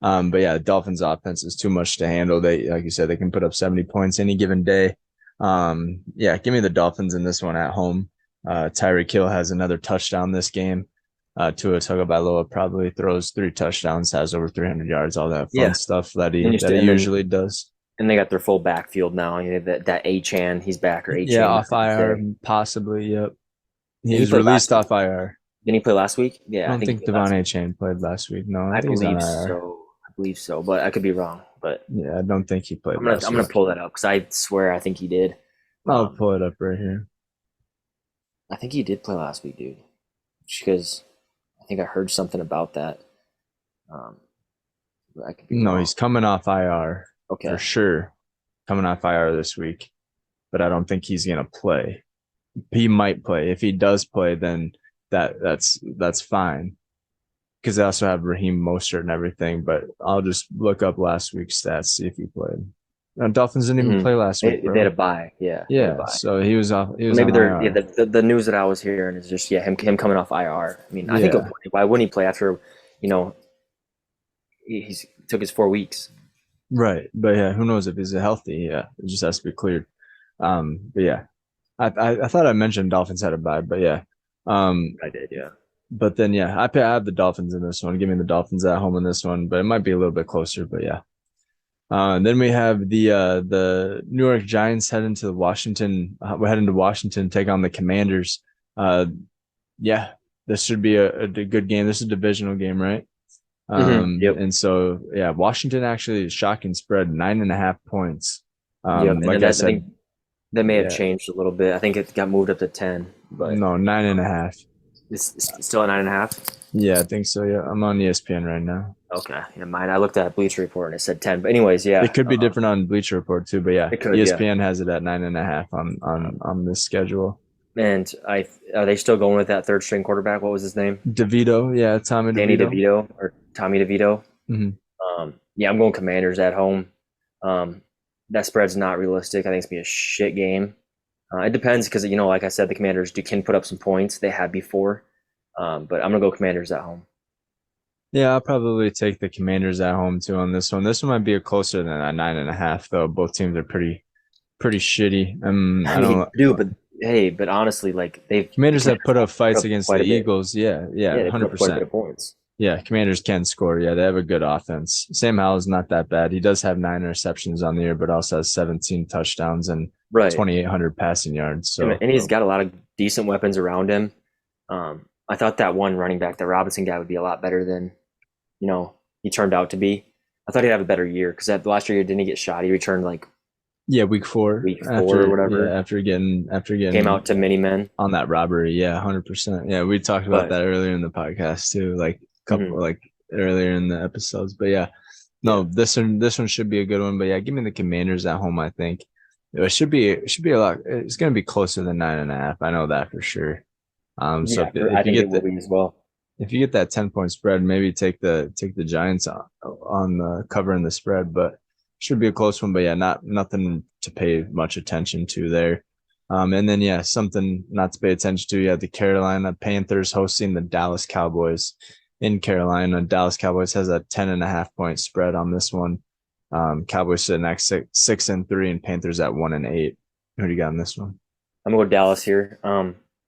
But yeah, the Dolphins offense is too much to handle. They, like you said, they can put up 70 points any given day. Yeah, give me the Dolphins in this one at home. Tyreek Hill has another touchdown this game. Tua Tagovailoa probably throws 3 touchdowns, has over 300 yards, all that fun Yeah, stuff that and, he you that st- he and then usually does. and they got their full backfield now. You know, that A-Chan, he's back, or Yeah, A-Chain, off whatever you IR, say. possibly. Yep, And he he's played released last week. off IR. Didn't he play last week? I Yeah, I don't think he think played last Devon week. Chain played last week. No, I I think he's on believe IR. so. I believe so, but I could be wrong. But Yeah, I don't think he played I'm last gonna week. pull that up because I swear I think he did. I'll Um, pull it up right here. I think he did play last week, dude. Because I think I heard something about that. Um, but I could be No, wrong. he's coming off IR for Okay. sure. Coming off IR this week, but I don't think he's gonna play. He might play. If he does play, then that's fine. Because they also have Raheem Mostert and everything. But I'll just look up last week's stats, see if he played. Dolphins didn't even Mm-hmm. play last week, They had a bro. bye. Yeah, they had a Yeah, bye. so he was off. He Or was maybe on they're IR. the news that I was hearing is just him coming off IR. I mean, I think he'll Yeah, play. Why wouldn't he play after you know he's took his 4 weeks? right. But yeah, who knows if he's healthy? Yeah, it just has to be cleared. But yeah, I thought I mentioned Dolphins had a bye, but yeah. I did, yeah. But then yeah, I have the Dolphins in this one. Give me the Dolphins at home in this one, but it might be a little bit closer. But yeah. Then we have the New York Giants heading to Washington. We're heading to Washington to take on the Commanders. Uh, yeah, this should be a good game. This is a divisional game, right? Yep. And so yeah, Washington actually shocking spread 9.5 points. Yep. And Like then I I think said, that may have yeah, changed a little bit. I think it got moved up to 10, but no, 9.5. it's still at 9.5. Yeah, I think so. Yeah, I'm on ESPN right now. Okay, yeah, mine. I looked at Bleacher Report and it said 10. But anyways, yeah, It could be different on Bleacher Report too, but yeah, it could, yeah. ESPN has it at 9.5 on this schedule. And I are they still going with that third string quarterback? What was his name? DeVito, yeah, Tommy Danny DeVito. DeVito or Tommy DeVito? Mm-hmm. Yeah, I'm going Commanders at home. Um, that spread's not realistic. I think it's gonna be a shit game. It depends because like I said, the Commanders can put up some points. They had before, but I'm gonna go Commanders at home. Yeah, I'll probably take the Commanders at home too on this one. This one might be a closer than a 9.5, though. Both teams are pretty shitty. I I mean, don't. dude, but hey, but honestly, like the Commanders have Commanders put up put fights up against the quite a bit. Eagles. Yeah, yeah, Yeah, they put up quite a bit 100%. of points. Yeah, Commanders can score. Yeah, they have a good offense. Sam Howell's not that bad. He does have 9 interceptions on the year, but also has 17 touchdowns and Right. 2,800 passing yards. So And he's got a lot of decent weapons around him. I thought that one running back, the Robinson guy, would be a lot better than he turned out to be. I thought he'd have a better year because that last year didn't he get shot? He returned like yeah, week four week 4 or after whatever. after Came getting out to mini men, on that robbery. Yeah, 100%. Yeah, we talked about but that earlier in the podcast too, like a couple mhm, like earlier in the episodes. But yeah, yeah, no, this one should be a good one. But yeah, give me the Commanders at home. I think it should be a lot. It's gonna be closer than 9.5. I know that for sure. So yeah, I if you think it get will be as well. that 10 point spread, maybe take the Giants on the covering the spread, but should be a close one. But yeah, nothing to pay much attention to there. And then yeah, something not to pay attention to. Yeah, the Carolina Panthers hosting the Dallas Cowboys in Carolina. Dallas Cowboys has a 10.5 point spread on this one. Cowboys sitting at 6-3, and Panthers at 1-8. Who do you got in this one? I'm gonna go Dallas here.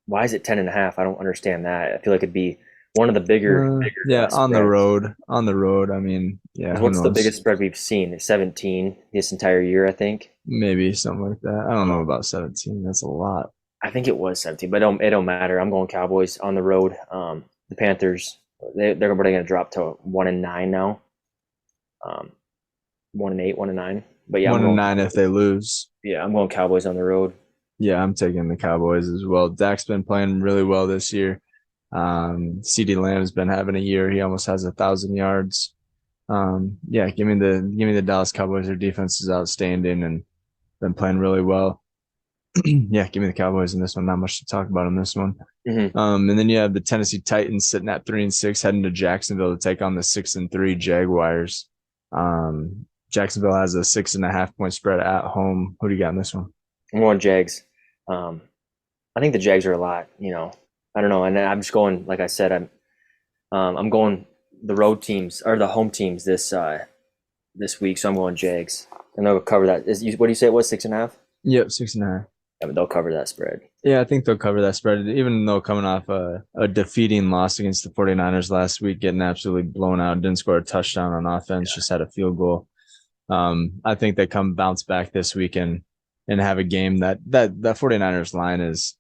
Why is it 10.5? I don't understand that. I feel like it'd be one of the bigger Yeah, on the spreads. road. On the road. I mean, yeah, Because who what's the knows? biggest spread we've seen? It's 17 this entire year, I think. Maybe something like that. I don't know Um, about 17. That's a lot. I think it was 17, but it don't matter. I'm going Cowboys on the road. The Panthers, they're probably going to drop to 1-9 now. 1-8, 1-9. But yeah, I'm One and going nine if they Cowboys. lose. Yeah, I'm going Cowboys on the road. Yeah, I'm taking the Cowboys as well. Dak's been playing really well this year. CD Lamb's been having a year. He almost has 1,000 yards. Yeah, give me the Dallas Cowboys. Their defense is outstanding and been playing really well. Yeah, give me the Cowboys in this one. Not much to talk about in this one. Hmm. And then you have the Tennessee Titans sitting at 3-6, heading to Jacksonville to take on the 6-3 Jaguars. Jacksonville has a 6.5 point spread at home. Who do you got in this one? I'm going Jags. Um, I think the Jags are a lot. I don't know, and I'm just going. Like I said, I'm going the road teams or the home teams this week, so I'm going Jags, and they'll cover that. What do you say it was 6.5? Yep, 6.5. Yeah, but they'll cover that spread. Yeah, I think they'll cover that spread, even though coming off a defeating loss against the 49ers last week, getting absolutely blown out, didn't score a touchdown on offense, just had a field goal. I think they come bounce back this week and have a game that 49ers line is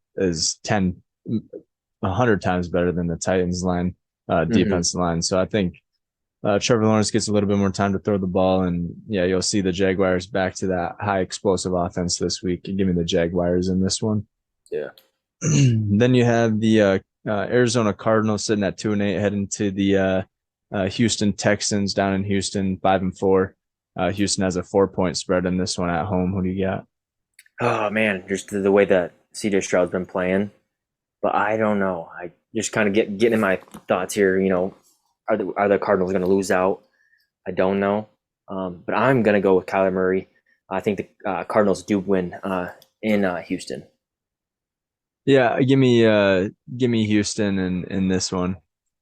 100 times better than the Titans line, Hmm. defensive line. So I think Trevor Lawrence gets a little bit more time to throw the ball, and yeah, you'll see the Jaguars back to that high explosive offense this week. Give me the Jaguars in this one. Yeah. Then you have the Arizona Cardinals sitting at 2-8, heading to the Houston Texans down in Houston, 5-4. Houston has a 4 point spread in this one at home. Who do you got? Oh man, just the way that CJ Stroud's been playing, but I don't know. I just kind of getting in my thoughts here. Are the Cardinals going to lose out? I don't know, but I'm going to go with Kyler Murray. I think the Cardinals do win in Houston. Yeah, give me Houston in this one.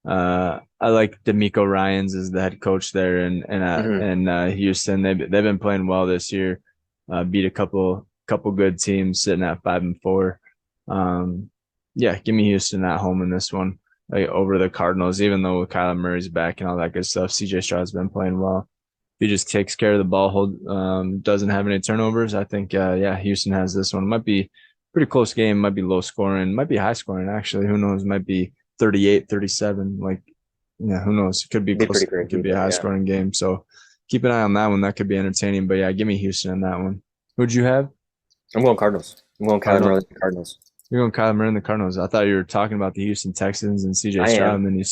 I like D'Amico Ryans as the head coach there Hmm. in Houston. They've been playing well this year. Beat a couple good teams sitting at 5-4. Um, yeah, give me Houston at home in this one, like, over the Cardinals. Even though Kyler Murray's back and all that good stuff, CJ Stroud's been playing well. If he just takes care of the ball, doesn't have any turnovers, I think yeah, Houston has this one. It might be pretty close game, might be low scoring, might be high scoring actually. Who knows? Might be 38-37. Like, yeah, who knows? It could be It'd be close. pretty It could crazy, be a but high yeah, scoring game. So keep an eye on that one. That could be entertaining. But yeah, give me Houston in that one. Who'd you have? I'm going Cardinals. I'm going Kyler Cardinal. Murray and the Cardinals. You're going Kyler Murray and the Cardinals. I thought you were talking about the Houston Texans and CJ I Stroud, am. and then you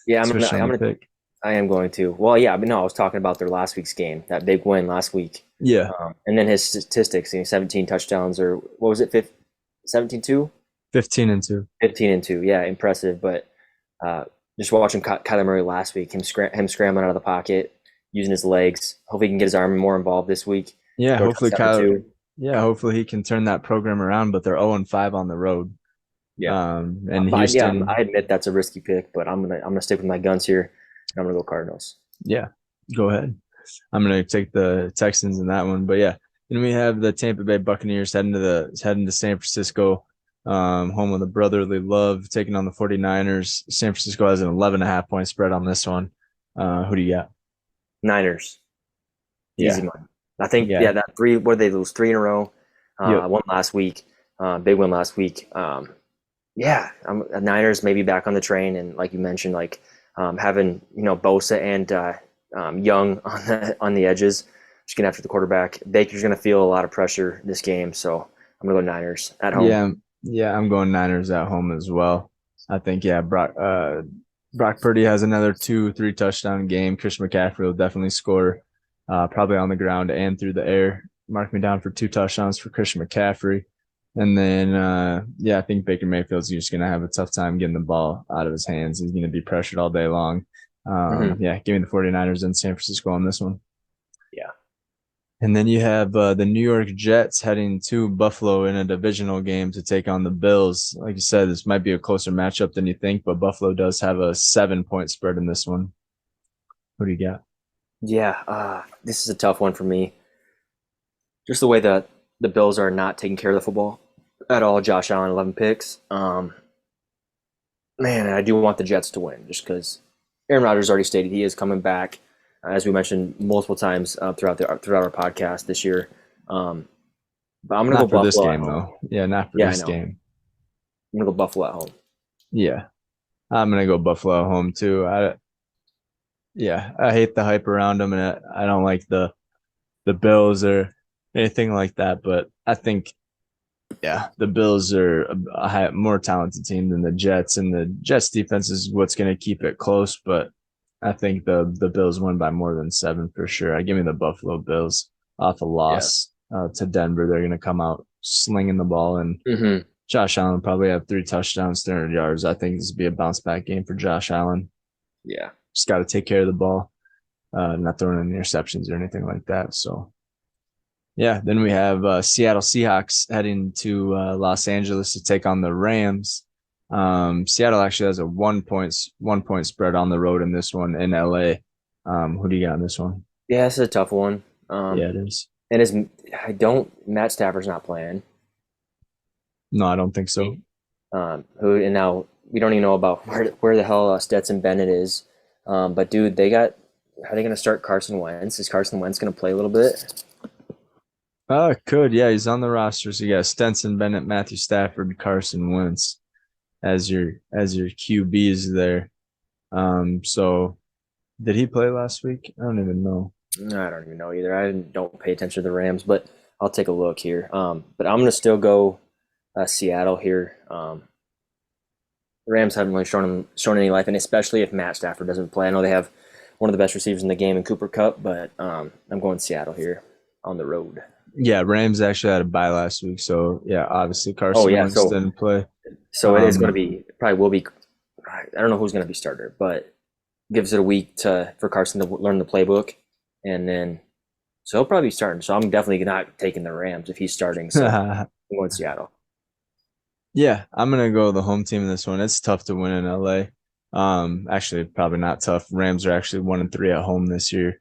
Yeah, I'm gonna. switched on I'm the gonna. pick. I am going to. Well, yeah, but no, I was talking about their last week's game, that big win last week, Yeah, and then his statistics: 17 touchdowns, or what was it, 17-2? 15-2. 15-2. Yeah, impressive. But uh, just watching Kyler Murray last week, him scrambling out of the pocket, using his legs. Hopefully, he can get his arm more involved this week. Yeah, Score a hopefully touchdown or Kyler. two. Yeah, hopefully he can turn that program around. But they're 0-5 on the road. Yeah, And but yeah, Houston. I admit that's a risky pick, but I'm gonna stick with my guns here. I'm gonna go Cardinals. Yeah, go ahead. I'm gonna take the Texans in that one. But yeah, then we have the Tampa Bay Buccaneers heading to San Francisco, home of the brotherly love, taking on the 49ers. San Francisco has an 11.5 point spread on this one. Who do you got? Niners. Easy Yeah, money. I think, yeah, yeah, that three, what did they lose? Three in a row. yep, One last week. Big win last week. Yeah, Niners maybe back on the train, and like you mentioned, like having Bosa and Young on the edges, just getting after the quarterback. Baker's gonna feel a lot of pressure this game, so I'm gonna go Niners at home. yeah. I'm going Niners at home as well. I think yeah, Brock Purdy has another 2-3 touchdown game. Christian McCaffrey will definitely score, probably on the ground and through the air. Mark me down for 2 touchdowns for Christian McCaffrey. And then, yeah, I think Baker Mayfield's just going to have a tough time getting the ball out of his hands. He's going to be pressured all day long. Hmm. Yeah, give me the 49ers in San Francisco on this one. Yeah. And then you have the New York Jets heading to Buffalo in a divisional game to take on the Bills. Like you said, this might be a closer matchup than you think, but Buffalo does have a 7 point spread in this one. Who do you got? Yeah, this is a tough one for me. Just the way that the Bills are not taking care of the football at all. Josh Allen, 11 picks. Man, I do want the Jets to win just because Aaron Rodgers already stated he is coming back, as we mentioned multiple times throughout our podcast this year. Um, but I'm gonna go Not for this Buffalo at game, home. though. Yeah, not for Yeah, I this know. game. I'm gonna go Buffalo at home. Yeah, I'm going to go Buffalo home, too. Yeah, I hate the hype around them, and I don't like the Bills or anything like that. But I think, yeah, the Bills are a more talented team than the Jets, and the Jets defense is what's going to keep it close. But I think the Bills win by more than 7 for sure. I give me the Buffalo Bills off a Yeah, loss to Denver. They're going to come out slinging the ball, and Mm-hmm. Josh Allen probably have 3 touchdowns, 300 yards. I think this would be a bounce back game for Josh Allen. Yeah. Just got to take care of the ball, not throwing any interceptions or anything like that. So yeah, then we have Seattle Seahawks heading to Los Angeles to take on the Rams. Seattle actually has a 1 point spread on the road in this one in LA. Who do you got in this one? Yeah, this is a tough one. Yeah, it is. And is I don't Matt Stafford's not playing. No, I don't think so. Who and now we don't even know about where the hell Stetson Bennett is. But dude, they got. Are they going to start Carson Wentz? Is Carson Wentz going to play a little bit? Could. Yeah, he's on the roster. So you got Stenson Bennett, Matthew Stafford, Carson Wentz as your QBs there. So did he play last week? I don't even know. I don't even know either. I don't pay attention to the Rams, but I'll take a look here. But I'm going to still go Seattle here. The Rams haven't really shown any life, and especially if Matt Stafford doesn't play. I know they have one of the best receivers in the game in Cooper Kupp, but I'm going Seattle here on the road. Yeah, Rams actually had a bye last week, so yeah, obviously Oh Carson yeah, Wentz so didn't play. it is going to Um, be probably will be. I don't know who's going to be starter, but gives it a week for Carson to learn the playbook, and then so he'll probably be starting. So I'm definitely not taking the Rams if he's starting. So I'm going Seattle. Yeah, I'm gonna go the home team in this one. It's tough to win in LA. Actually, probably not tough. Rams are actually 1-3 at home this year.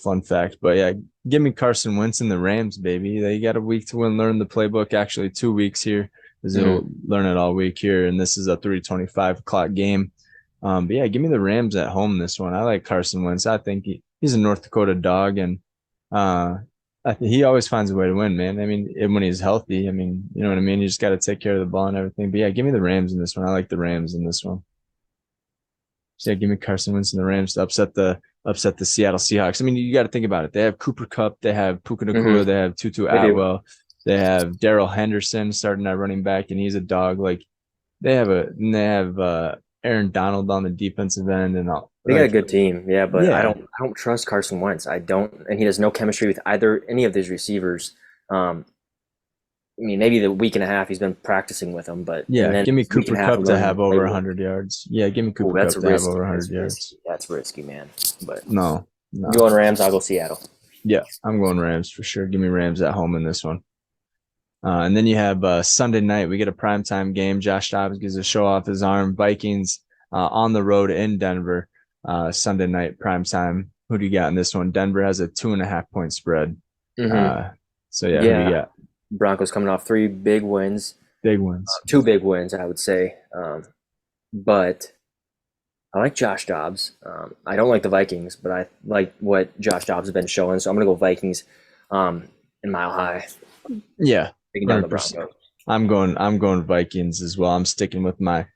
Fun fact, but yeah, give me Carson Wentz and the Rams, baby. They got a week to win, learn the playbook. Actually, 2 weeks here, because Mm-hmm. they'll learn it all week here. And this is a 3:25 o'clock game. But yeah, give me the Rams at home this one. I like Carson Wentz. I think he's a North Dakota dog, and uh, he always finds a way to win, man. I mean, when he's healthy, I mean, you know what I mean? You just got to take care of the ball and everything. But yeah, give me the Rams in this one. I like the Rams in this one. So yeah, give me Carson Wentz and the Rams to upset the Seattle Seahawks. I mean, you got to think about it. They have Cooper Kupp, they have Puka Nacua, Mm-hmm. they have Tutu They do. Atwell, they have Daryl Henderson starting at running back, and he's a dog. Like they have Aaron Donald on the defensive end, and all. They got a Like good team, yeah, but yeah, I don't trust Carson Wentz. I don't, and he has no chemistry with either any of these receivers. I mean, maybe the week and a half he's been practicing with them, but and yeah. then Give me week Cooper and a half Kupp of to learning the have over playbook. 100 yards. Yeah, give me Oh, Cooper that's Kupp to have risky. over 100 That's yards. risky. That's risky, man. But No, you no. going Rams? I'll go Seattle. Yeah, I'm going Rams for sure. Give me Rams at home in this one. And then you have Sunday night. We get a primetime game. Josh Dobbs gets to show off his arm. Vikings on the road in Denver. Sunday night primetime. Who do you got in this one? Denver has a 2.5 point spread. Mm-hmm. Uh, so yeah, who do you Yeah, got? Broncos coming off three big wins, Big wins. two big wins, I would say. But I like Josh Dobbs. I don't like the Vikings, but I like what Josh Dobbs has been showing. So I'm gonna go Vikings in Mile High, Yeah, taking down the 100%. Broncos. I'm going Vikings as well. I'm sticking with my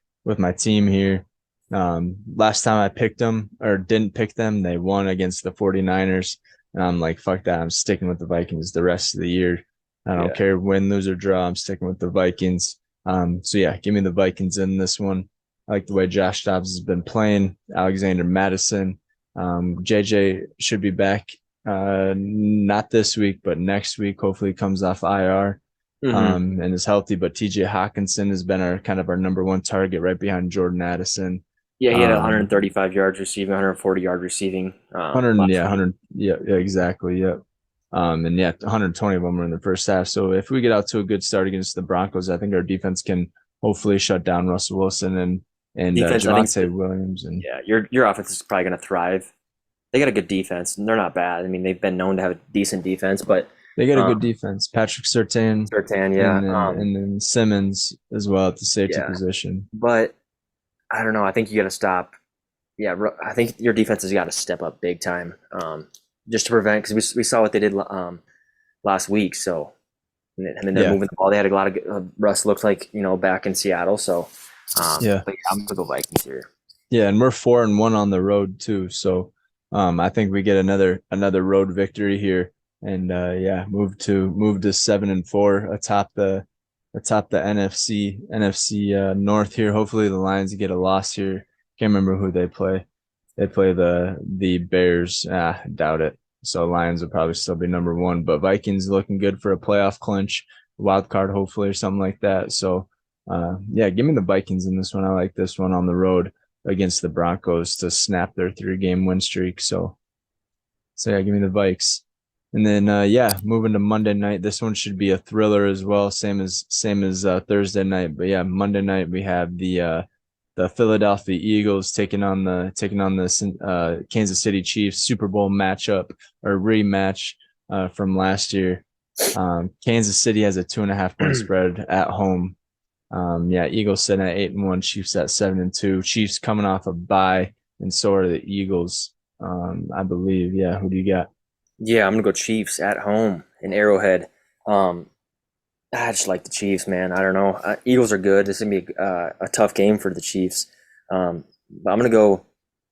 team here. Last time I picked them or didn't pick them, they won against the 49ers. And I'm like, fuck that. I'm sticking with the Vikings the rest of the year. I don't Yeah. care win, lose, or draw. I'm sticking with the Vikings. So yeah, give me the Vikings in this one. I like the way Josh Dobbs has been playing. Alexander Madison. JJ should be back. Not this week, but next week. Hopefully, comes off IR Mm-hmm. and is healthy. But TJ Hawkinson has been our kind of our number one target right behind Jordan Addison. Yeah, he had Um, 135 yards receiving, 140 yard receiving 100, last yeah, week. 100, yeah, exactly, yeah. And yeah, 120 of them were in the first half. So if we get out to a good start against the Broncos, I think our defense can hopefully shut down Russell Wilson and Defense, I think. Javante Williams, and Yeah, your offense is probably going to thrive. They got a good defense, and they're not bad. I mean, they've been known to have a decent defense, but they got a good um, defense. Patrick Surtain, Sertan, and yeah, then Simmons as well at the safety yeah. position. But I don't know. I think you got to stop. Yeah, I think your defense has got to step up big time, just to prevent because we saw what they did last week. So I mean, they're Yeah, moving the ball. They had a lot of Russ looked like back in Seattle. So, yeah. but yeah, I'm gonna go Vikings here. Yeah, and we're 4-1 on the road too. So I think we get another road victory here, and yeah, move to 7-4 atop the NFC North here. Hopefully the Lions get a loss here. Can't remember who they play. They play the Bears. Doubt it. So Lions will probably still be number one, but Vikings looking good for a playoff clinch. wild card hopefully or something like that. So yeah, give me the Vikings in this one. I like this one on the road against the Broncos to snap their 3-game win streak. So yeah, give me the Vikes. And then yeah, moving to Monday night. This one should be a thriller as well, same as Thursday night. But yeah, Monday night we have the Philadelphia Eagles taking on the Kansas City Chiefs Super Bowl matchup or rematch from last year. Kansas City has a 2.5 point spread at home. Yeah, Eagles sitting at 8-1, Chiefs at 7-2. Chiefs coming off a bye, and so are the Eagles. I believe. Yeah, who do you got? Yeah, I'm gonna go Chiefs at home in Arrowhead. Um, I just like the Chiefs, man. I don't know. Eagles are good. This is gonna be a tough game for the Chiefs. But I'm gonna go.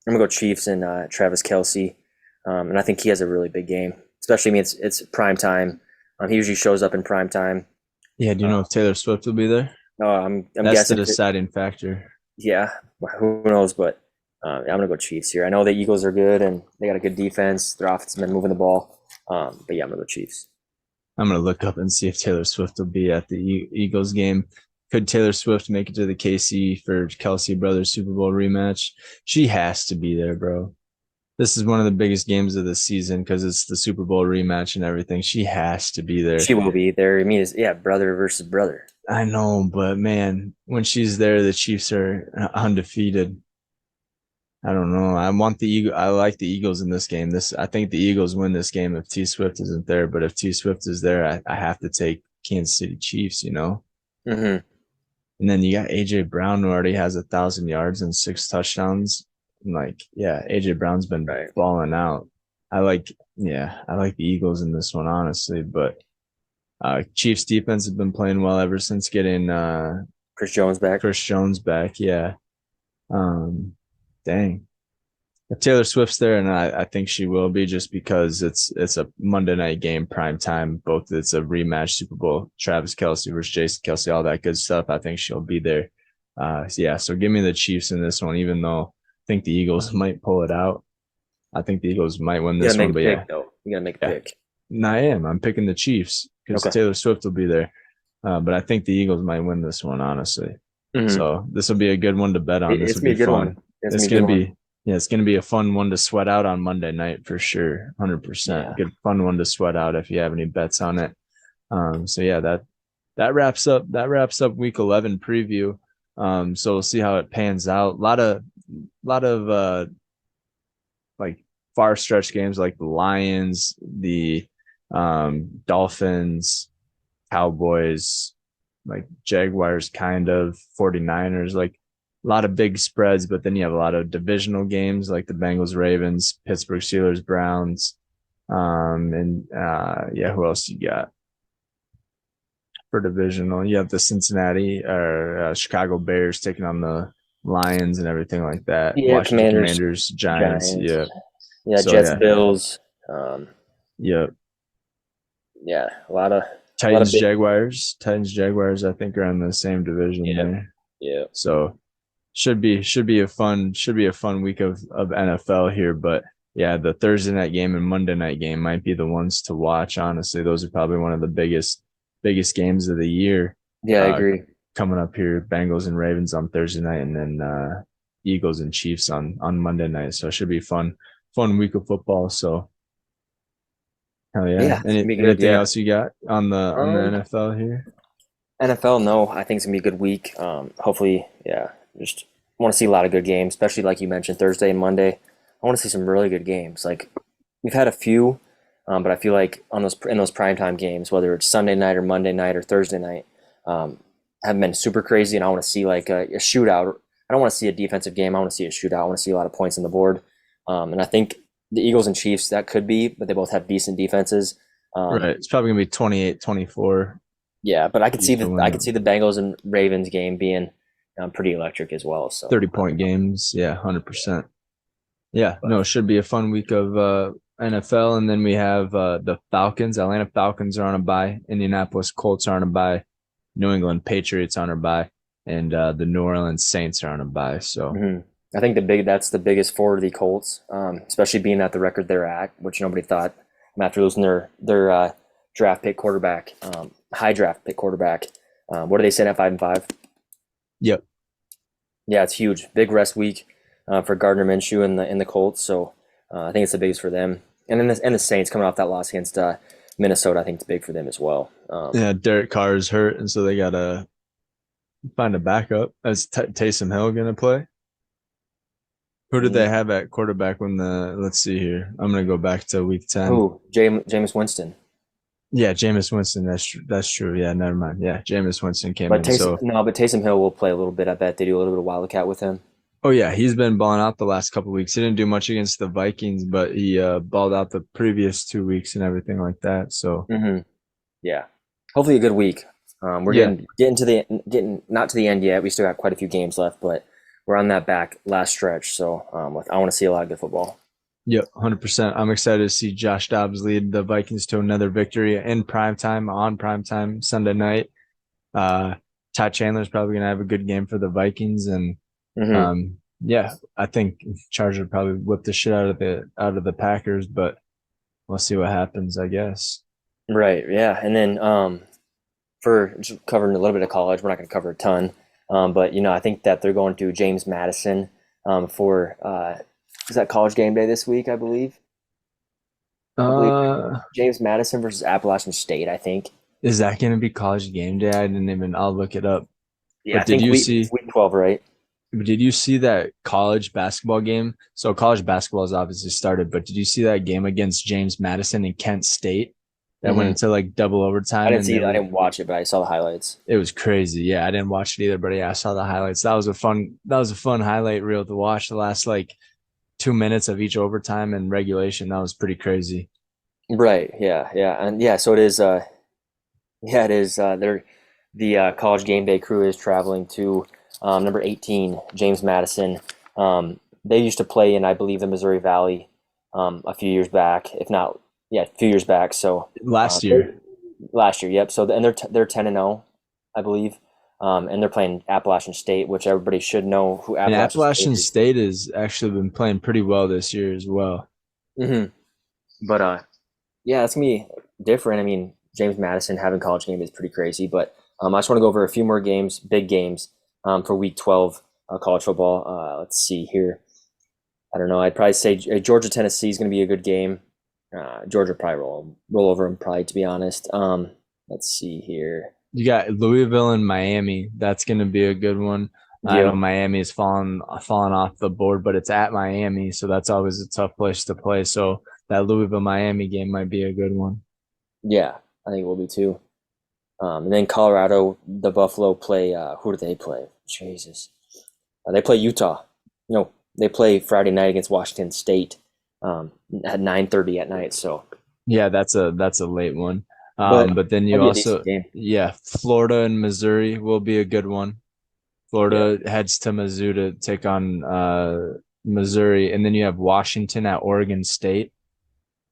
I'm gonna go Chiefs and Travis Kelsey, and I think he has a really big game. Especially, I mean, it's prime time. He usually shows up in prime time. Yeah, do you know if Taylor Swift will be there? I'm That's the guessing. deciding factor. Yeah, who knows? But I'm gonna go Chiefs here. I know the Eagles are good and they got a good defense. Their offense has been moving the ball. But yeah, I'm gonna go Chiefs. I'm gonna look up and see if Taylor Swift will be at the Eagles game. Could Taylor Swift make it to the KC for Kelsey Brothers Super Bowl rematch? She has to be there, bro. This is one of the biggest games of the season because it's the Super Bowl rematch and everything. She has to be there. She will be there. I mean, it's, yeah, brother versus brother. I know, but man, when she's there, the Chiefs are undefeated. I don't know. I want the Eagle. I like the Eagles in this game. I think the Eagles win this game if T Swift isn't there. But if T Swift is there, I have to take Kansas City Chiefs. Hmm. And then you got AJ Brown who already has 1,000 yards and 6 touchdowns. And like, yeah, AJ Brown's been Right. balling out. I like the Eagles in this one honestly. But Chiefs defense has been playing well ever since getting Chris Jones back. Chris Jones back. Yeah. Um, dang. If Taylor Swift's there, and I think she will be, just because it's a Monday night game, prime time. Both it's a rematch, Super Bowl, Travis Kelsey versus Jason Kelsey, all that good stuff. I think she'll be there. Yeah, so give me the Chiefs in this one, even though I think the Eagles might pull it out. I think the Eagles might win You this gotta make one, a but yeah, pick though. You gotta make a yeah, pick. and I am. I'm picking the Chiefs because Okay. Taylor Swift will be there. But I think the Eagles might win this one, honestly. Hmm. So this will be a good one to bet on. This It's will gonna be be a good one. fun. It's It's gonna be a gonna good one. be yeah, it's gonna be a fun one to sweat out on Monday night for sure. 100%. Yeah. Good fun one to sweat out if you have any bets on it. So yeah, that wraps up week 11 preview. So we'll see how it pans out. A lot of like far stretch games like the Lions, the Dolphins, Cowboys, like Jaguars, kind of 49ers, like a lot of big spreads, but then you have a lot of divisional games like the Bengals, Ravens, Pittsburgh Steelers, Browns. And yeah, who else you got for divisional? You have the Cincinnati or Chicago Bears taking on the Lions and everything like that. Yeah, Washington Commanders, Commanders, Giants. Giants. Yeah. Yeah, So Jets, yeah, Bills. Um, yeah. yeah, a lot of Titans, big. Jaguars. Titans, Jaguars. I think are in the same division Yeah, there. yeah, So should be a fun week of NFL here. But yeah, the Thursday night game and Monday night game might be the ones to watch. Honestly, those are probably one of the biggest games of the year. yeah. I Uh, agree. Coming up here, Bengals and Ravens on Thursday night, and then Eagles and Chiefs on Monday night. So it should be fun week of football. So hell yeah. Yeah, it's gonna Any be good. anything Yeah. else you got on the Um, NFL here? NFL, no, I think it's gonna be a good week. Hopefully, yeah. Just want to see a lot of good games, especially like you mentioned Thursday and Monday. I want to see some really good games. Like we've had a few, but I feel like on those in those primetime games, whether it's Sunday night or Monday night or Thursday night, um, have been super crazy. And I want to see like a shootout. I don't want to see a defensive game. I want to see a shootout. I want to see a lot of points on the board. And I think the Eagles and Chiefs that could be, but they both have decent defenses. Um, Right. It's probably gonna be 28-24. yeah, but Chiefs will I win could them. see the Bengals and Ravens game being pretty electric as well. So, 30-point games. Yeah, 100%. Yeah, no, it but should be a fun week of NFL. And then we have the Falcons. Atlanta Falcons are on a bye. Indianapolis Colts are on a bye. New England Patriots on a bye. And the New Orleans Saints are on a bye. So, mhm. I think that's the biggest for the Colts, especially being at the record they're at, which nobody thought after losing their draft pick quarterback. high draft pick quarterback. What are they saying at 5-5? Yep. Yeah, it's huge. Big rest week for Gardner Minshew and the Colts. So I think it's the biggest for them. And then the Saints coming off that loss against Minnesota, I think it's big for them as well. Yeah, Derek Carr is hurt, and so they gotta find a backup. Is Taysom Hill gonna play? Who did they have at quarterback when the? Let's see here. I'm gonna go back to week 10. Who? Jameis Winston. Yeah, Jameis Winston. That's true. That's true. Yeah, never mind. Yeah, Jameis Winston came But in. So, Taysom Hill will play a little bit. I bet they do a little bit of Wildcat with him. oh yeah, he's been balling out the last couple weeks. He didn't do much against the Vikings, but he balled out the previous 2 weeks and everything like that. So, Hmm. Yeah, hopefully a good week. We're yeah, getting not to the end yet. We still got quite a few games left, but we're on that back last stretch. So I want to see a lot of good football. yep, 100%. I'm excited to see Josh Dobbs lead the Vikings to another victory in prime time on prime time Sunday night. Uh, Ty Chandler's probably gonna have a good game for the Vikings, and Hmm. yeah, I think Chargers probably whip the shit out of the Packers, but we'll see what happens, I guess. Right. Yeah. And then for just covering a little bit of college, we're not going to cover a ton, but I think that they're going to James Madison for is that College Game Day this week? I believe Uh, James Madison versus Appalachian State. I think. is that gonna be college game day? I didn't even. I'll look it up. Yeah, I But did think you it's see? week 12, right? Did you see that college basketball game? So college basketball has obviously started, but did you see that game against James Madison and Kent State that went Hmm. into like double I overtime didn't and see they it. I were didn't watch it, but I saw the highlights. it was crazy. Yeah, I didn't watch it either, but yeah, I saw the highlights. That was a fun highlight reel to watch the last like 2 minutes of each overtime and regulation. That was pretty crazy. Right. Yeah. Yeah. And yeah. So it is. Yeah, it is. They're the College Game Day crew is traveling to number 18, James Madison. They used to play in, I believe, the Missouri Valley a few years back, if not, yeah, a few years back. So Last year. last year, yep. So and they're 10-0, I believe, and they're playing Appalachian State, which everybody should know who And Appalachian State Appalachian is. State has actually been playing pretty well this year as well. Hmm. But yeah, it's gonna be different. I mean, James Madison having college game is pretty crazy. But I just want to go over a few more games, big games, for Week 12 college football. Let's see here. I don't know. I'd probably say Georgia Tennessee is going to be a good game. Georgia probably roll over them, probably, to be honest. Let's see here. You got Louisville and Miami. That's going to be a good one. I know Yeah, Miami is falling off the board, but it's at Miami, so that's always a tough place to play. So that Louisville Miami game might be a good one. yeah, I think it will be too. And then Colorado, the Buffalo play. Who do they play? Jesus, they play Utah. No, they play Friday night against Washington State at 9:30 at night. So, Yeah, that's a late one. but But then you that'll be a decent also, game. yeah, Florida and Missouri will be a good one. Yeah. Florida heads to Mizzou to take on Missouri, and then you have Washington at Oregon State.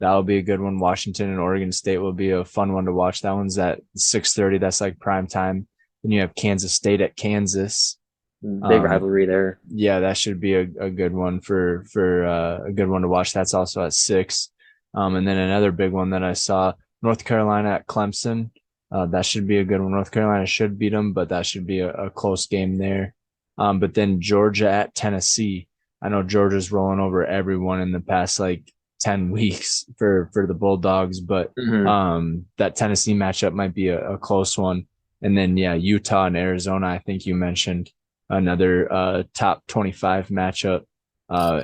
That'll be a good one. Washington and Oregon State will be a fun one to watch. That one's at 6:30. That's like prime time. Then you have Kansas State at Kansas. Big Um, rivalry there. yeah, that should be a good one for a good one to watch. That's also at 6. And then another big one that I saw, North Carolina at Clemson. That should be a good one. North Carolina should beat them, but that should be a close game there. But then Georgia at Tennessee. I know Georgia's rolling over everyone in the past like 10 weeks for the Bulldogs, but Hmm. that Tennessee matchup might be a close one. And then yeah, Utah and Arizona, I think you mentioned another top 25 matchup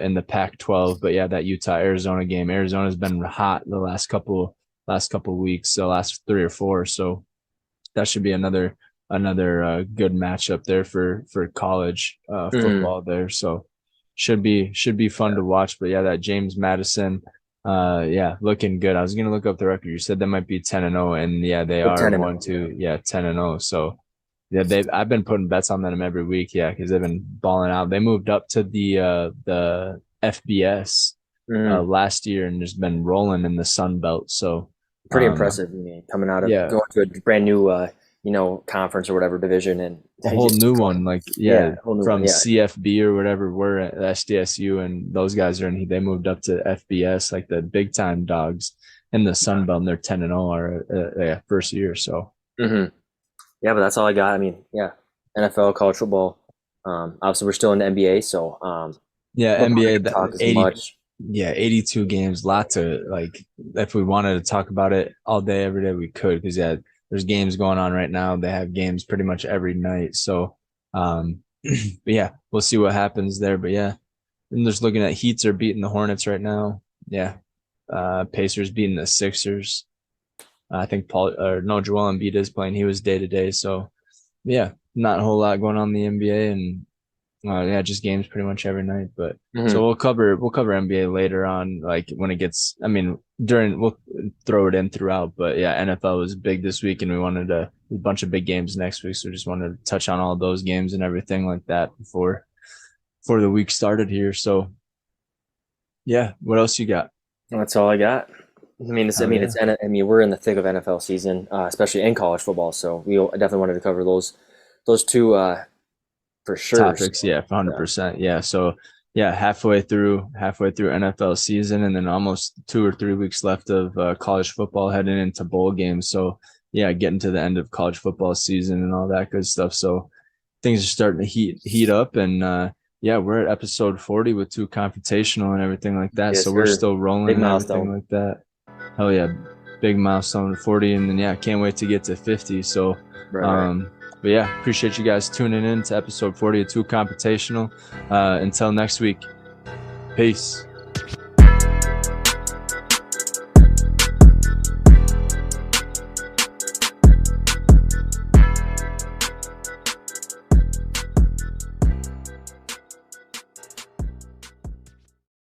in the Pac-12. But yeah, that Utah Arizona game. Arizona's been hot the last couple weeks, the last 3 or 4. So that should be another good matchup there for college Hmm. football there. So should be fun to watch. But yeah, that James Madison. Yeah, looking good. I was gonna look up the record. You said they might be 10-0, and yeah, they They're are 10 and one 0. Yeah. two. Yeah, 10-0. So yeah, I've been putting bets on them every week. Yeah, because they've been balling out. They moved up to the FBS Hmm. last year and just been rolling in the Sun Belt. So Pretty um, impressive. I mean, coming out of yeah, going to a brand new conference or whatever division, and a they whole just new keep going. one. Like yeah, Yeah, whole new one. from Yeah, CFB or whatever we're at SDSU, and those guys are in. They moved up to FBS, like the big time dogs in the Sun Belt. And they're 10-0 our yeah, first year. So. Hmm. Yeah, but that's all I got. I mean, yeah, NFL, college football. Obviously, we're still in the NBA, so Yeah, we'll probably NBA get to that talk as 80 much. yeah, 82 games, lot to like if we wanted to talk about it all day every day we could because yeah, there's games going on right now. They have games pretty much every night. So but yeah, we'll see what happens there. But yeah, I'm just looking at Heats are beating the Hornets right now. Yeah. Pacers beating the Sixers. I think Paul or no, Joel Embiid is playing. He was day to day. So yeah, not a whole lot going on in the NBA and yeah, just games pretty much every night. But so Hmm. we'll cover NBA later on, like when it gets. I mean, during we'll throw it in throughout. But yeah, NFL was big this week, and we wanted a bunch of big games next week. So just wanted to touch on all those games and everything like that before the week started here. So yeah, what else you got? That's all I got. I Hell mean, yeah, I mean, we're in the thick of NFL season, especially in college football. So we definitely wanted to cover those two for sure. topics. So Yeah, yeah, 100%. Yeah, so yeah, halfway through NFL season, and then almost 2 or 3 weeks left of college football heading into bowl games. So yeah, getting to the end of college football season and all that good stuff. So things are starting to heat up, and yeah, we're at episode 40 with two confrontational and everything like that. yes, So we're sir. still rolling Big and everything milestone. like that. Hell yeah, big milestone 40, and then yeah, can't wait to get to 50. So Right, right. um but yeah, appreciate you guys tuning in to episode 40 of Two Computational. Until next week, peace.